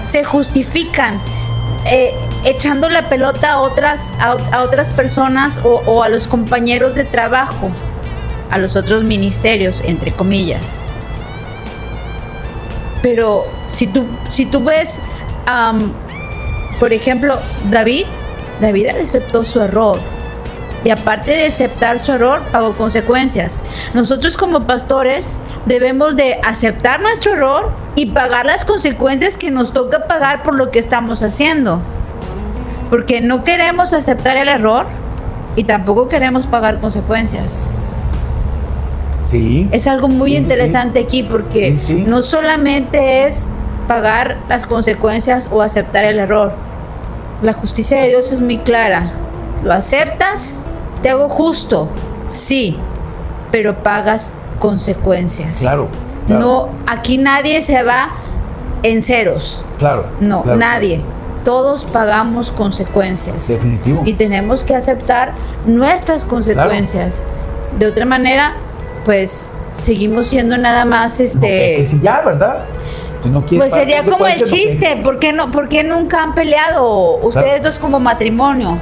[SPEAKER 3] Se justifican, echando la pelota a otras personas o a los compañeros de trabajo, a los otros ministerios, entre comillas. Pero si tú ves, por ejemplo, David aceptó su error. Y aparte de aceptar su error, pagó consecuencias. Nosotros como pastores debemos de aceptar nuestro error y pagar las consecuencias que nos toca pagar por lo que estamos haciendo. Porque no queremos aceptar el error y tampoco queremos pagar consecuencias.
[SPEAKER 2] Sí.
[SPEAKER 3] Es algo muy interesante
[SPEAKER 2] sí.
[SPEAKER 3] aquí, porque
[SPEAKER 2] Sí.
[SPEAKER 3] no solamente es pagar las consecuencias o aceptar el error. La justicia de Dios es muy clara. ¿Lo aceptas? Te hago justo. Sí, pero pagas consecuencias.
[SPEAKER 2] Claro.
[SPEAKER 3] No, aquí nadie se va en ceros.
[SPEAKER 2] Claro.
[SPEAKER 3] No,
[SPEAKER 2] claro,
[SPEAKER 3] nadie. Todos pagamos consecuencias.
[SPEAKER 2] Definitivo.
[SPEAKER 3] Y tenemos que aceptar nuestras consecuencias. De otra manera, pues seguimos siendo nada más
[SPEAKER 2] No peques y ya, ¿verdad? Si no quieres
[SPEAKER 3] pues sería
[SPEAKER 2] pagar
[SPEAKER 3] como el
[SPEAKER 2] consecuencias, no
[SPEAKER 3] chiste.
[SPEAKER 2] peques.
[SPEAKER 3] ¿Por qué nunca han peleado ustedes dos como matrimonio?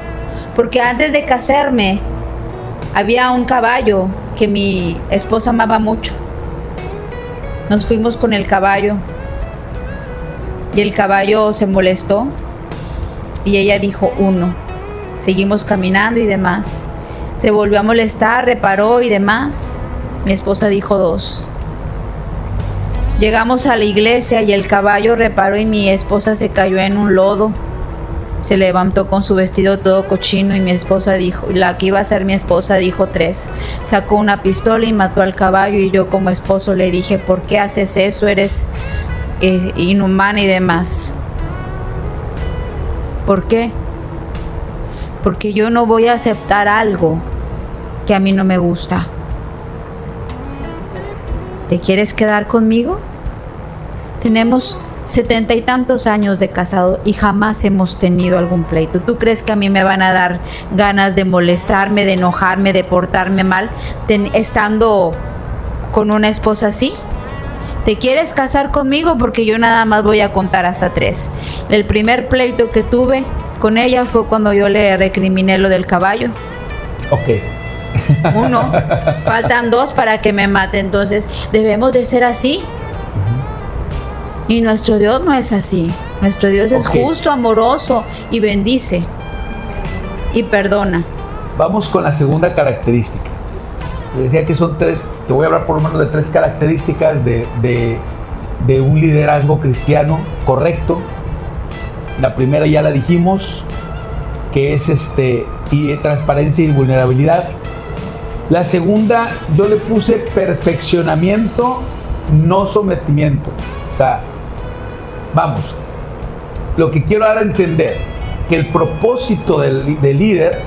[SPEAKER 3] Porque antes de casarme había un caballo que mi esposa amaba mucho. Nos fuimos con el caballo y el caballo se molestó y ella dijo 1. Seguimos caminando y demás. Se volvió a molestar, reparó y demás. Mi esposa dijo 2. Llegamos a la iglesia y el caballo reparó y mi esposa se cayó en un lodo. Se levantó con su vestido todo cochino y mi esposa dijo, la que iba a ser mi esposa dijo 3. Sacó una pistola y mató al caballo y yo como esposo le dije, ¿por qué haces eso? Eres inhumana y demás. ¿Por qué? porque yo no voy a aceptar algo que a mí no me gusta. ¿Te quieres quedar conmigo? Tenemos 70 y tantos años de casado y jamás hemos tenido algún pleito. ¿Tú crees que a mí me van a dar ganas de molestarme, de enojarme, de portarme mal, estando con una esposa así? ¿Te quieres casar conmigo? Porque yo nada más voy a contar hasta 3. El primer pleito que tuve con ella fue cuando yo le recriminé lo del caballo.
[SPEAKER 2] Ok.
[SPEAKER 3] 1, faltan 2 para que me mate. Entonces debemos de ser así. Y nuestro Dios no es así. Nuestro Dios es justo, amoroso y bendice y perdona.
[SPEAKER 2] Vamos con la segunda característica. Te decía que son 3, te voy a hablar por lo menos de 3 características de un liderazgo cristiano correcto. La primera ya la dijimos, que es transparencia y vulnerabilidad. La segunda yo le puse perfeccionamiento, no sometimiento. O sea, vamos, lo que quiero dar a entender, que el propósito del líder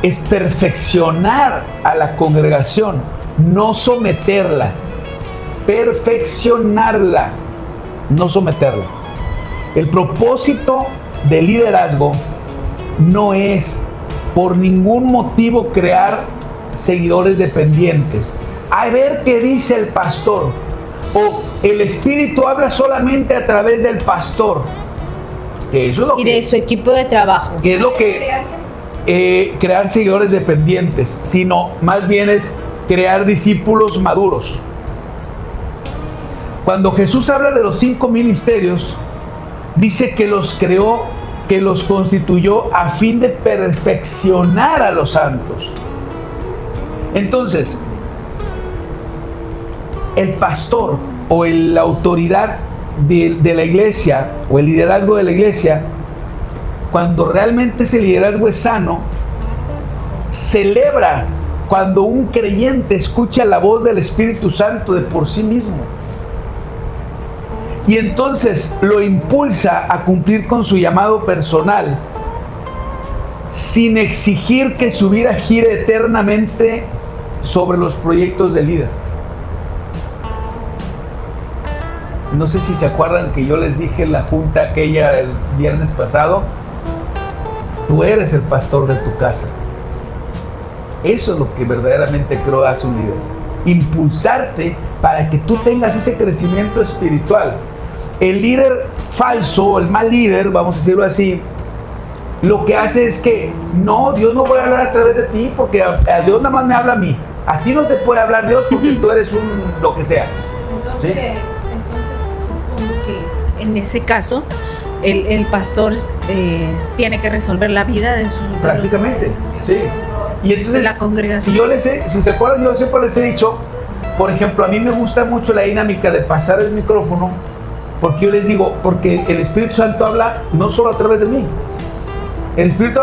[SPEAKER 2] es perfeccionar a la congregación, no someterla. Perfeccionarla, no someterla. El propósito del liderazgo no es por ningún motivo crear seguidores dependientes. A ver qué dice el pastor. O el Espíritu habla solamente a través del pastor. Eso es lo
[SPEAKER 3] y de su equipo de trabajo.
[SPEAKER 2] Que es lo que crear seguidores dependientes, sino más bien es crear discípulos maduros. Cuando Jesús habla de los 5 ministerios, dice que los creó, que los constituyó a fin de perfeccionar a los santos. Entonces, el pastor o la autoridad de la iglesia o el liderazgo de la iglesia, cuando realmente ese liderazgo es sano, celebra cuando un creyente escucha la voz del Espíritu Santo de por sí mismo. Y entonces lo impulsa a cumplir con su llamado personal, sin exigir que su vida gire eternamente sobre los proyectos del líder. No sé si se acuerdan que yo les dije en la junta aquella el viernes pasado, tú eres el pastor de tu casa. Eso es lo que verdaderamente creo hace un líder. Impulsarte para que tú tengas ese crecimiento espiritual. El líder falso, el mal líder, vamos a decirlo así, lo que hace es que no, Dios no puede hablar a través de ti porque a Dios nada más me habla a mí. A ti no te puede hablar Dios porque tú eres un lo que sea.
[SPEAKER 4] Entonces,
[SPEAKER 2] ¿sí?
[SPEAKER 4] Supongo que en ese caso el pastor tiene que resolver la vida de su
[SPEAKER 2] Prácticamente, sí. Y entonces,
[SPEAKER 4] de la congregación.
[SPEAKER 2] Si se acuerdan, yo siempre les he dicho, por ejemplo, a mí me gusta mucho la dinámica de pasar el micrófono, porque yo les digo, porque el Espíritu Santo habla no solo a través de mí. El Espíritu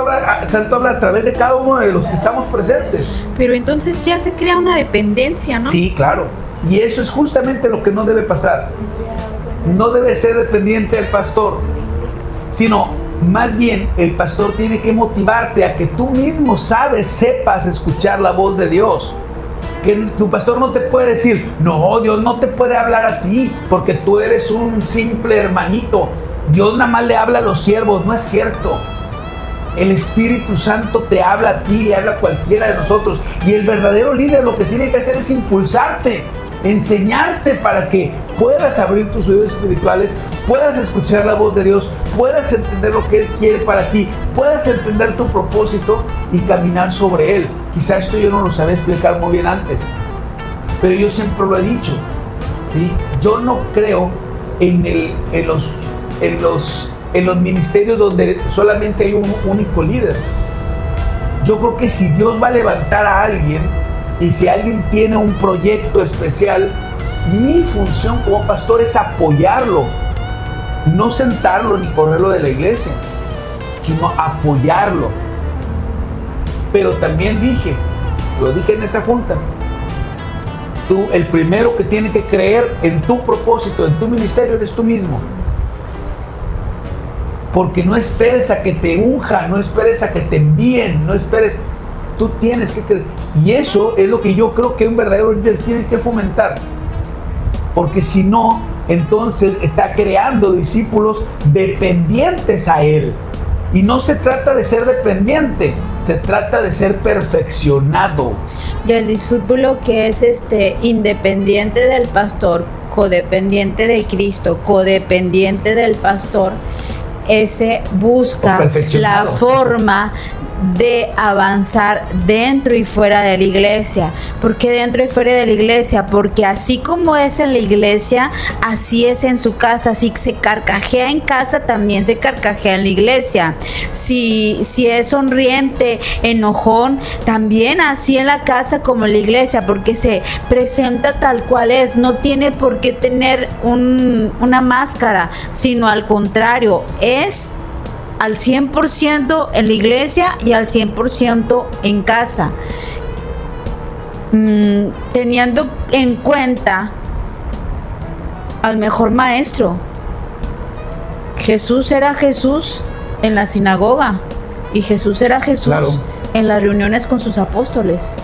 [SPEAKER 2] Santo habla a través de cada uno de los que estamos presentes.
[SPEAKER 4] Pero entonces ya se crea una dependencia, ¿no?
[SPEAKER 2] Sí, claro. Y eso es justamente lo que no debe pasar. No debe ser dependiente del pastor, sino más bien el pastor tiene que motivarte a que tú mismo sepas escuchar la voz de Dios. Que tu pastor no te puede decir, no, Dios no te puede hablar a ti porque tú eres un simple hermanito. Dios nada más le habla a los siervos. No es cierto. El Espíritu Santo te habla a ti, le habla a cualquiera de nosotros. Y el verdadero líder lo que tiene que hacer es impulsarte, enseñarte para que puedas abrir tus oídos espirituales, puedas escuchar la voz de Dios, puedas entender lo que Él quiere para ti, puedas entender tu propósito y caminar sobre Él. Quizá esto yo no lo sabía explicar muy bien antes, pero yo siempre lo he dicho, ¿sí? Yo no creo en los ministerios donde solamente hay un único líder. Yo creo que si Dios va a levantar a alguien y si alguien tiene un proyecto especial, mi función como pastor es apoyarlo, no sentarlo ni correrlo de la iglesia, sino apoyarlo. Pero también lo dije en esa junta, tú, el primero que tiene que creer en tu propósito, en tu ministerio, eres tú mismo. Porque no esperes a que te unjan, no esperes a que te envíen, no esperes. Tú tienes que creer. Y eso es lo que yo creo que un verdadero líder tiene que fomentar. Porque si no, entonces está creando discípulos dependientes a él. Y no se trata de ser dependiente, se trata de ser perfeccionado.
[SPEAKER 3] Y el discípulo que es independiente del pastor, codependiente de Cristo, codependiente del pastor, ese busca la forma de avanzar dentro y fuera de la iglesia. ¿Por qué dentro y fuera de la iglesia? Porque así como es en la iglesia, así es en su casa. Si se carcajea en casa, también se carcajea en la iglesia. Si es sonriente, enojón, también así en la casa como en la iglesia, porque se presenta tal cual es. No tiene por qué tener una máscara, sino al contrario, es al 100% en la iglesia y al 100% en casa. Teniendo en cuenta al mejor maestro. Jesús era Jesús en la sinagoga y Jesús era Jesús, claro, en las reuniones con sus apóstoles.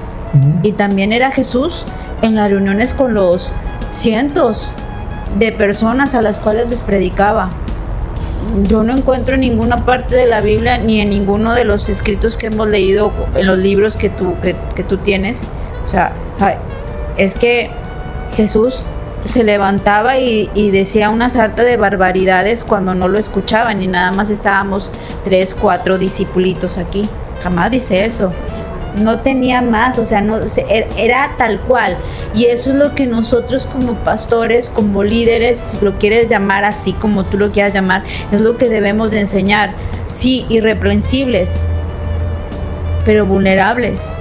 [SPEAKER 3] Y también era Jesús en las reuniones con los cientos de personas a las cuales les predicaba. Yo no encuentro en ninguna parte de la Biblia ni en ninguno de los escritos que hemos leído en los libros que tú tienes. O sea, es que Jesús se levantaba y decía una sarta de barbaridades cuando no lo escuchaban y nada más estábamos 3, 4 discipulitos aquí. Jamás dice eso. No tenía más, o sea, era tal cual. Y eso es lo que nosotros como pastores, como líderes, si lo quieres llamar así como tú lo quieras llamar, es lo que debemos de enseñar. Sí, irreprensibles, pero vulnerables,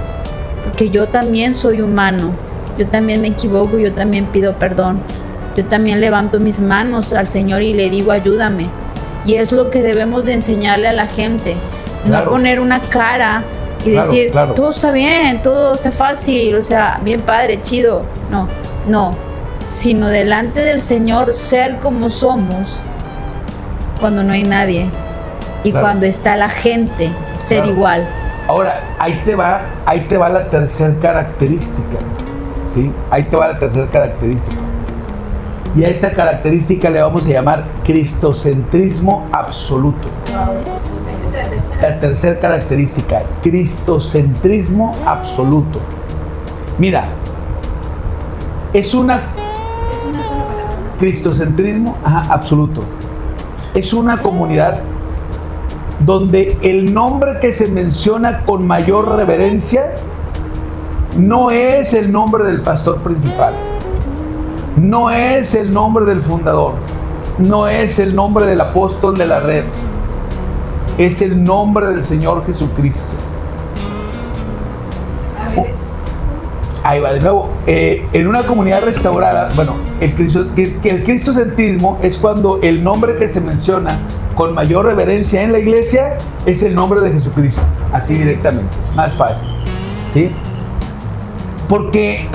[SPEAKER 3] porque yo también soy humano, yo también me equivoco, yo también pido perdón, yo también levanto mis manos al Señor y le digo ayúdame. Y es lo que debemos de enseñarle a la gente, claro. No poner una cara y decir, claro. Todo está bien, todo está fácil, o sea, bien padre, chido. No, sino delante del Señor ser como somos cuando no hay nadie y claro. Cuando está la gente, ser claro. Igual.
[SPEAKER 2] Ahora, ahí te va la tercera característica, ¿sí? Ahí te va la tercera característica. Y a esta característica le vamos a llamar cristocentrismo absoluto. La tercera característica, cristocentrismo absoluto. Mira, es una cristocentrismo absoluto. Es una comunidad donde el nombre que se menciona con mayor reverencia no es el nombre del pastor principal, no es el nombre del fundador, no es el nombre del apóstol de la red, es el nombre del Señor Jesucristo. Ahí va de nuevo. En una comunidad restaurada, bueno, el cristocentrismo es cuando el nombre que se menciona con mayor reverencia en la iglesia es el nombre de Jesucristo, así directamente, más fácil, ¿sí? Porque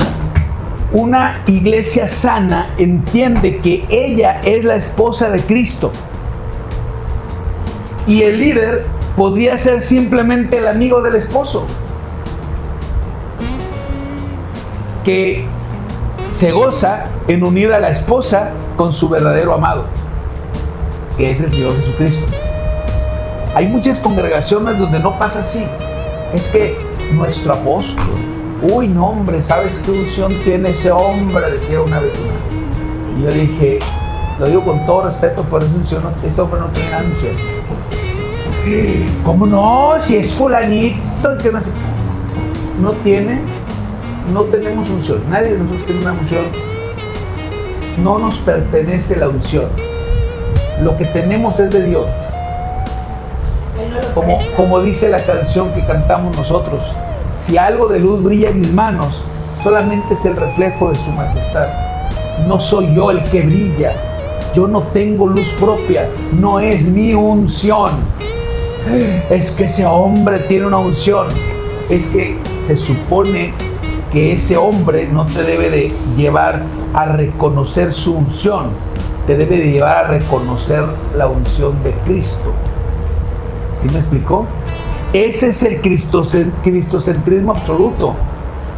[SPEAKER 2] una iglesia sana entiende que ella es la esposa de Cristo y el líder podría ser simplemente el amigo del esposo que se goza en unir a la esposa con su verdadero amado, que es el Señor Jesucristo. Hay muchas congregaciones donde no pasa así. Es que nuestro apóstol, uy, no, hombre, ¿sabes qué unción tiene ese hombre? Decía una vez una. Y yo dije, lo digo con todo respeto, por esa unción, ese hombre no tiene nada de unción. ¿Cómo no? Si es fulanito, que no tenemos unción. Nadie de nosotros tiene una unción. No nos pertenece la unción. Lo que tenemos es de Dios. Como dice la canción que cantamos nosotros, si algo de luz brilla en mis manos, solamente es el reflejo de su majestad. No soy yo el que brilla. Yo no tengo luz propia. No es mi unción. Es que ese hombre tiene una unción. Es que se supone que ese hombre no te debe de llevar a reconocer su unción. te debe de llevar a reconocer la unción de Cristo. ¿Sí me explicó? Ese es el cristocentrismo absoluto.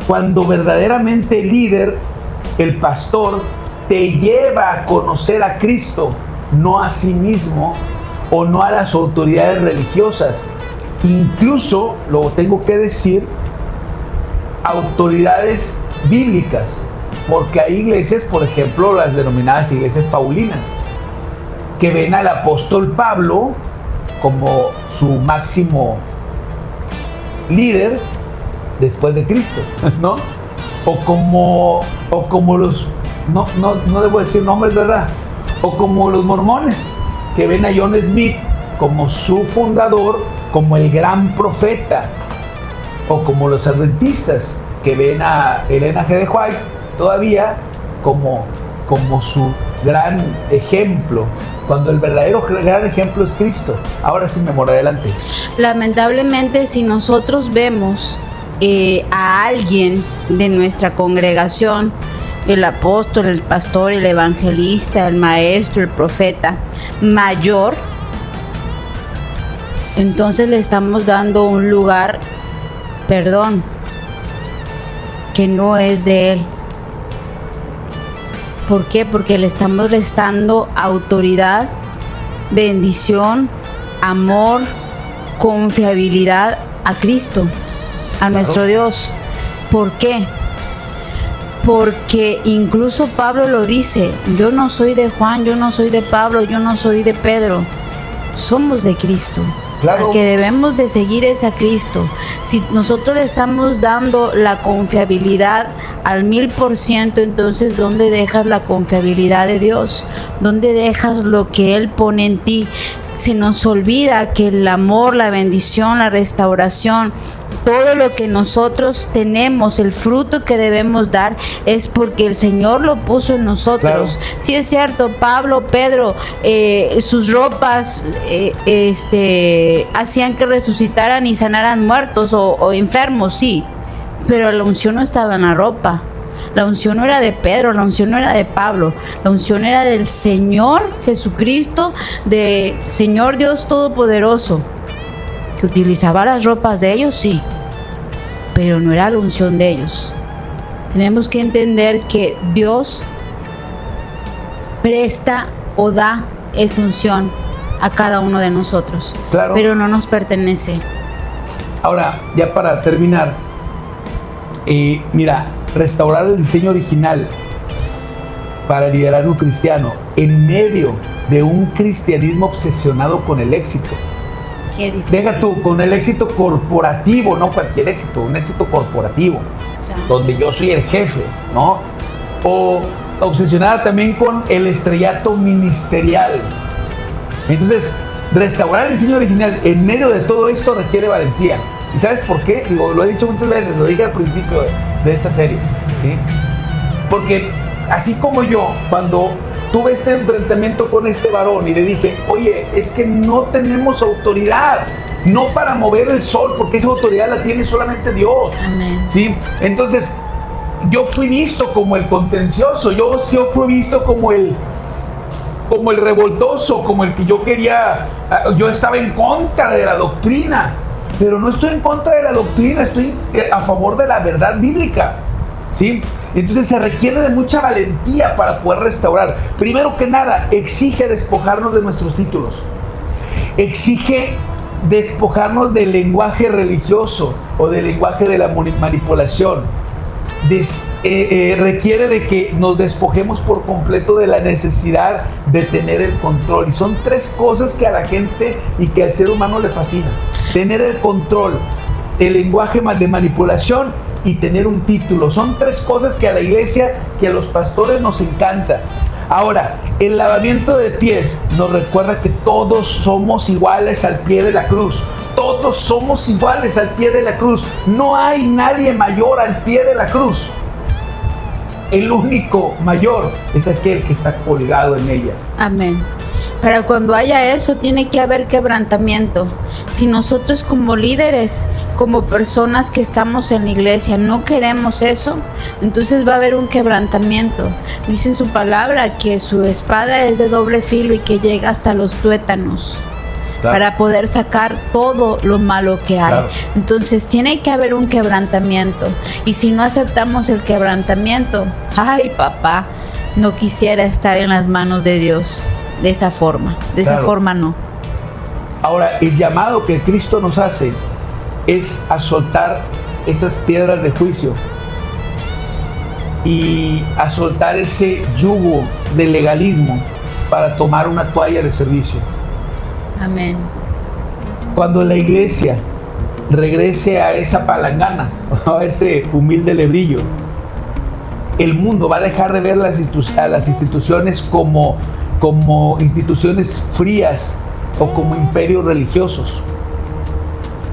[SPEAKER 2] Cuando verdaderamente el líder, el pastor, te lleva a conocer a Cristo, no a sí mismo o no a las autoridades religiosas. Incluso, lo tengo que decir, autoridades bíblicas, porque hay iglesias, por ejemplo, las denominadas iglesias paulinas, que ven al apóstol Pablo como su máximo líder después de Cristo, ¿no? O como los, no debo decir nombres, ¿verdad? O como los mormones, que ven a John Smith como su fundador, como el gran profeta. O como los adventistas, que ven a Elena G. de White todavía como su gran ejemplo, cuando el verdadero gran ejemplo es Cristo. Ahora sí, me muero, adelante.
[SPEAKER 3] Lamentablemente, si nosotros vemos a alguien de nuestra congregación, el apóstol, el pastor, el evangelista, el maestro, el profeta mayor, entonces le estamos dando un lugar, perdón, que no es de él. ¿Por qué? Porque le estamos restando autoridad, bendición, amor, confiabilidad a Cristo, a nuestro Dios. ¿Por qué? Porque incluso Pablo lo dice: yo no soy de Juan, yo no soy de Pablo, yo no soy de Pedro, somos de Cristo.
[SPEAKER 2] Claro.
[SPEAKER 3] Al que debemos de seguir es a Cristo. Si nosotros le estamos dando la confiabilidad al 1000%, entonces ¿dónde dejas la confiabilidad de Dios? ¿Dónde dejas lo que Él pone en ti? Se nos olvida que el amor, la bendición, la restauración, todo lo que nosotros tenemos, el fruto que debemos dar, es porque el Señor lo puso en nosotros. Claro. Sí, es cierto, Pablo, Pedro, sus ropas hacían que resucitaran y sanaran muertos o enfermos, sí, pero la unción no estaba en la ropa. La unción no era de Pedro, la unción no era de Pablo, la unción era del Señor Jesucristo, del Señor Dios Todopoderoso, que utilizaba las ropas de ellos, sí, pero no era la unción de ellos. Tenemos que entender que Dios presta o da esa unción a cada uno de nosotros, claro, pero no nos pertenece.
[SPEAKER 2] Ahora, ya para terminar, mira, restaurar el diseño original para el liderazgo cristiano en medio de un cristianismo obsesionado con el éxito.
[SPEAKER 3] Qué difícil.
[SPEAKER 2] Deja tú, con el éxito corporativo, no cualquier éxito, un éxito corporativo, donde yo soy el jefe, ¿no? O obsesionada también con el estrellato ministerial. Entonces, restaurar el diseño original en medio de todo esto requiere valentía. ¿Y sabes por qué? Digo, lo he dicho muchas veces, lo dije al principio de esta serie, ¿sí? Porque así como yo, cuando tuve este enfrentamiento con este varón y le dije: oye, es que no tenemos autoridad, no para mover el sol, porque esa autoridad la tiene solamente Dios.
[SPEAKER 3] Amén.
[SPEAKER 2] ¿Sí? Entonces, yo fui visto como el contencioso, yo fui visto como el revoltoso, como el que yo quería, yo estaba en contra de la doctrina. Pero no estoy en contra de la doctrina, estoy a favor de la verdad bíblica, ¿sí? Entonces se requiere de mucha valentía para poder restaurar. Primero que nada, exige despojarnos de nuestros títulos. Exige despojarnos del lenguaje religioso o del lenguaje de la manipulación. Requiere de que nos despojemos por completo de la necesidad de tener el control. Y son tres cosas que a la gente y que al ser humano le fascina: tener el control, el lenguaje de manipulación y tener un título. Son tres cosas que a la iglesia, que a los pastores nos encanta. Ahora, el lavamiento de pies nos recuerda que todos somos iguales al pie de la cruz. Todos somos iguales al pie de la cruz. No hay nadie mayor al pie de la cruz. El único mayor es aquel que está colgado en ella.
[SPEAKER 3] Amén. Para cuando haya eso, tiene que haber quebrantamiento. Si nosotros como líderes como personas que estamos en la iglesia no queremos eso, entonces va a haber un quebrantamiento. Dice su palabra que su espada es de doble filo y que llega hasta los tuétanos. Claro. Para poder sacar todo lo malo que hay. Claro. Entonces tiene que haber un quebrantamiento. Y si no aceptamos el quebrantamiento, ay papá, no quisiera estar en las manos de Dios de esa forma. De esa forma no.
[SPEAKER 2] Ahora, el llamado que Cristo nos hace es a soltar esas piedras de juicio y a soltar ese yugo de legalismo para tomar una toalla de servicio.
[SPEAKER 3] Amén.
[SPEAKER 2] Cuando la iglesia regrese a esa palangana, a ese humilde lebrillo, el mundo va a dejar de ver a las instituciones como instituciones frías o como imperios religiosos.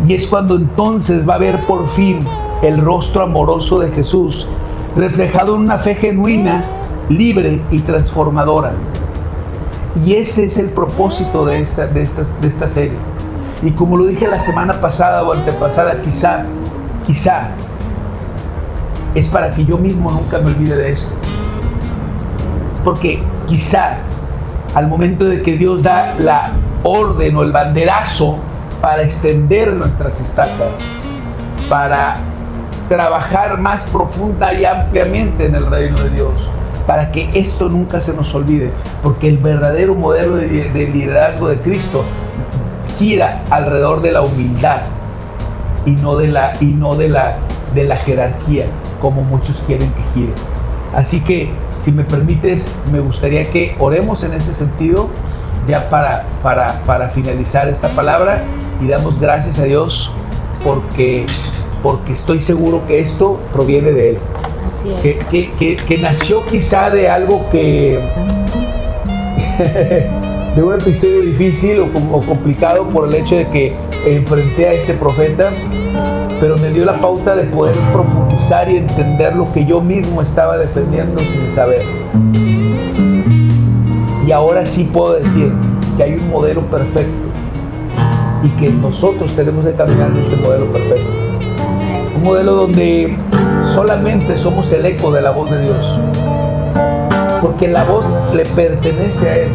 [SPEAKER 2] Y es cuando entonces va a ver por fin el rostro amoroso de Jesús reflejado en una fe genuina, libre y transformadora. Y ese es el propósito de esta serie. Y como lo dije la semana pasada o antepasada, quizá es para que yo mismo nunca me olvide de esto. Porque quizá al momento de que Dios da la orden o el banderazo para extender nuestras estacas, para trabajar más profunda y ampliamente en el reino de Dios, para que esto nunca se nos olvide, porque el verdadero modelo de liderazgo de Cristo gira alrededor de la humildad y no de la jerarquía, como muchos quieren que gire. Así que, si me permites, me gustaría que oremos en este sentido, ya para finalizar esta palabra, y damos gracias a Dios porque estoy seguro que esto proviene de Él.
[SPEAKER 3] Así es.
[SPEAKER 2] Que nació quizá de algo de un episodio difícil o complicado por el hecho de que enfrenté a este profeta, pero me dio la pauta de poder profundizar y entender lo que yo mismo estaba defendiendo sin saber. Y ahora sí puedo decir que hay un modelo perfecto y que nosotros tenemos que caminar en ese modelo perfecto. Un modelo donde solamente somos el eco de la voz de Dios, porque la voz le pertenece a Él.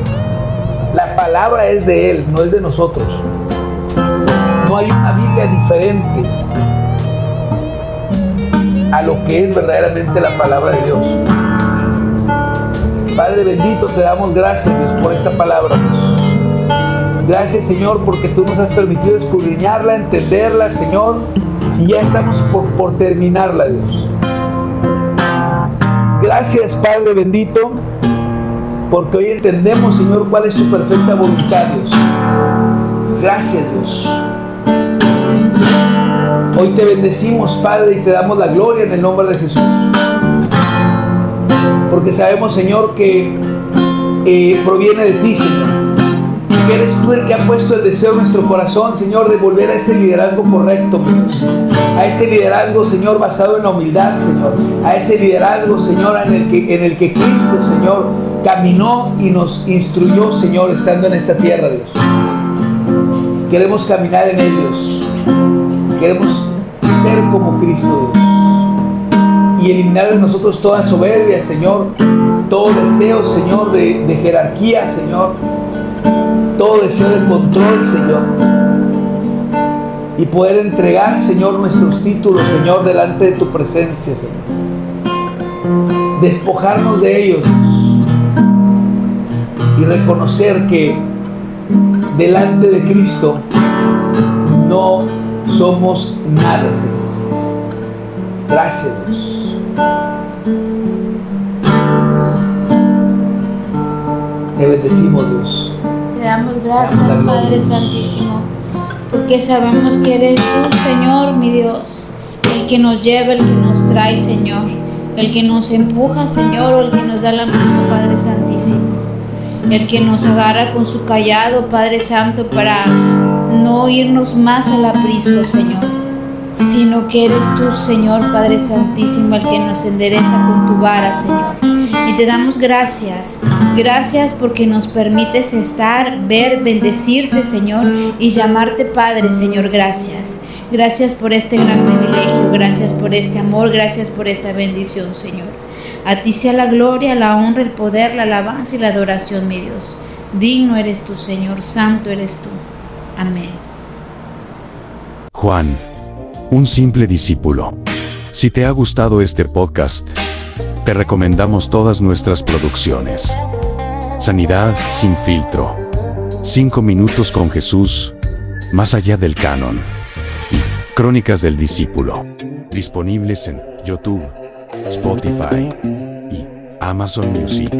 [SPEAKER 2] La palabra es de Él, no es de nosotros. No hay una Biblia diferente a lo que es verdaderamente la palabra de Dios. Padre bendito, te damos gracias, Dios, por esta palabra. Gracias, Señor, porque tú nos has permitido escudriñarla, entenderla, Señor, y ya estamos por terminarla, Dios. Gracias, Padre bendito, porque hoy entendemos, Señor, cuál es tu perfecta voluntad, Dios. Gracias, Dios. Hoy te bendecimos, Padre, y te damos la gloria en el nombre de Jesús. Porque sabemos, Señor, que proviene de ti, Señor. Y que eres tú el que ha puesto el deseo en nuestro corazón, Señor, de volver a ese liderazgo correcto, Dios. A ese liderazgo, Señor, basado en la humildad, Señor. A ese liderazgo, Señor, en el que Cristo, Señor, caminó y nos instruyó, Señor, estando en esta tierra, Dios. Queremos caminar en ellos. Queremos ser como Cristo, Dios. Y eliminar de nosotros toda soberbia, Señor. Todo deseo, Señor, de jerarquía, Señor. Todo deseo de control, Señor. Y poder entregar, Señor, nuestros títulos, Señor, delante de tu presencia, Señor. Despojarnos de ellos, Dios. Y reconocer que delante de Cristo no somos nada, Señor. Gracias, Dios. Te bendecimos, Dios.
[SPEAKER 3] Te damos gracias, Padre Santísimo, porque sabemos que eres tú, Señor, mi Dios, el que nos lleva, el que nos trae, Señor, el que nos empuja, Señor, o el que nos da la mano, Padre Santísimo, el que nos agarra con su callado, Padre Santo, para no irnos más al aprisco, Señor, sino que eres tú, Señor, Padre Santísimo, el que nos endereza con tu vara, Señor. Y te damos gracias, gracias porque nos permites estar, ver, bendecirte, Señor, y llamarte Padre, Señor, gracias. Gracias por este gran privilegio, gracias por este amor, gracias por esta bendición, Señor. A ti sea la gloria, la honra, el poder, la alabanza y la adoración, mi Dios. Digno eres tú, Señor, santo eres tú. Amén.
[SPEAKER 5] Juan, un simple discípulo. Si te ha gustado este podcast, te recomendamos todas nuestras producciones. Sanidad sin filtro. 5 minutos con Jesús. Más allá del canon. Y Crónicas del Discípulo. Disponibles en YouTube, Spotify y Amazon Music.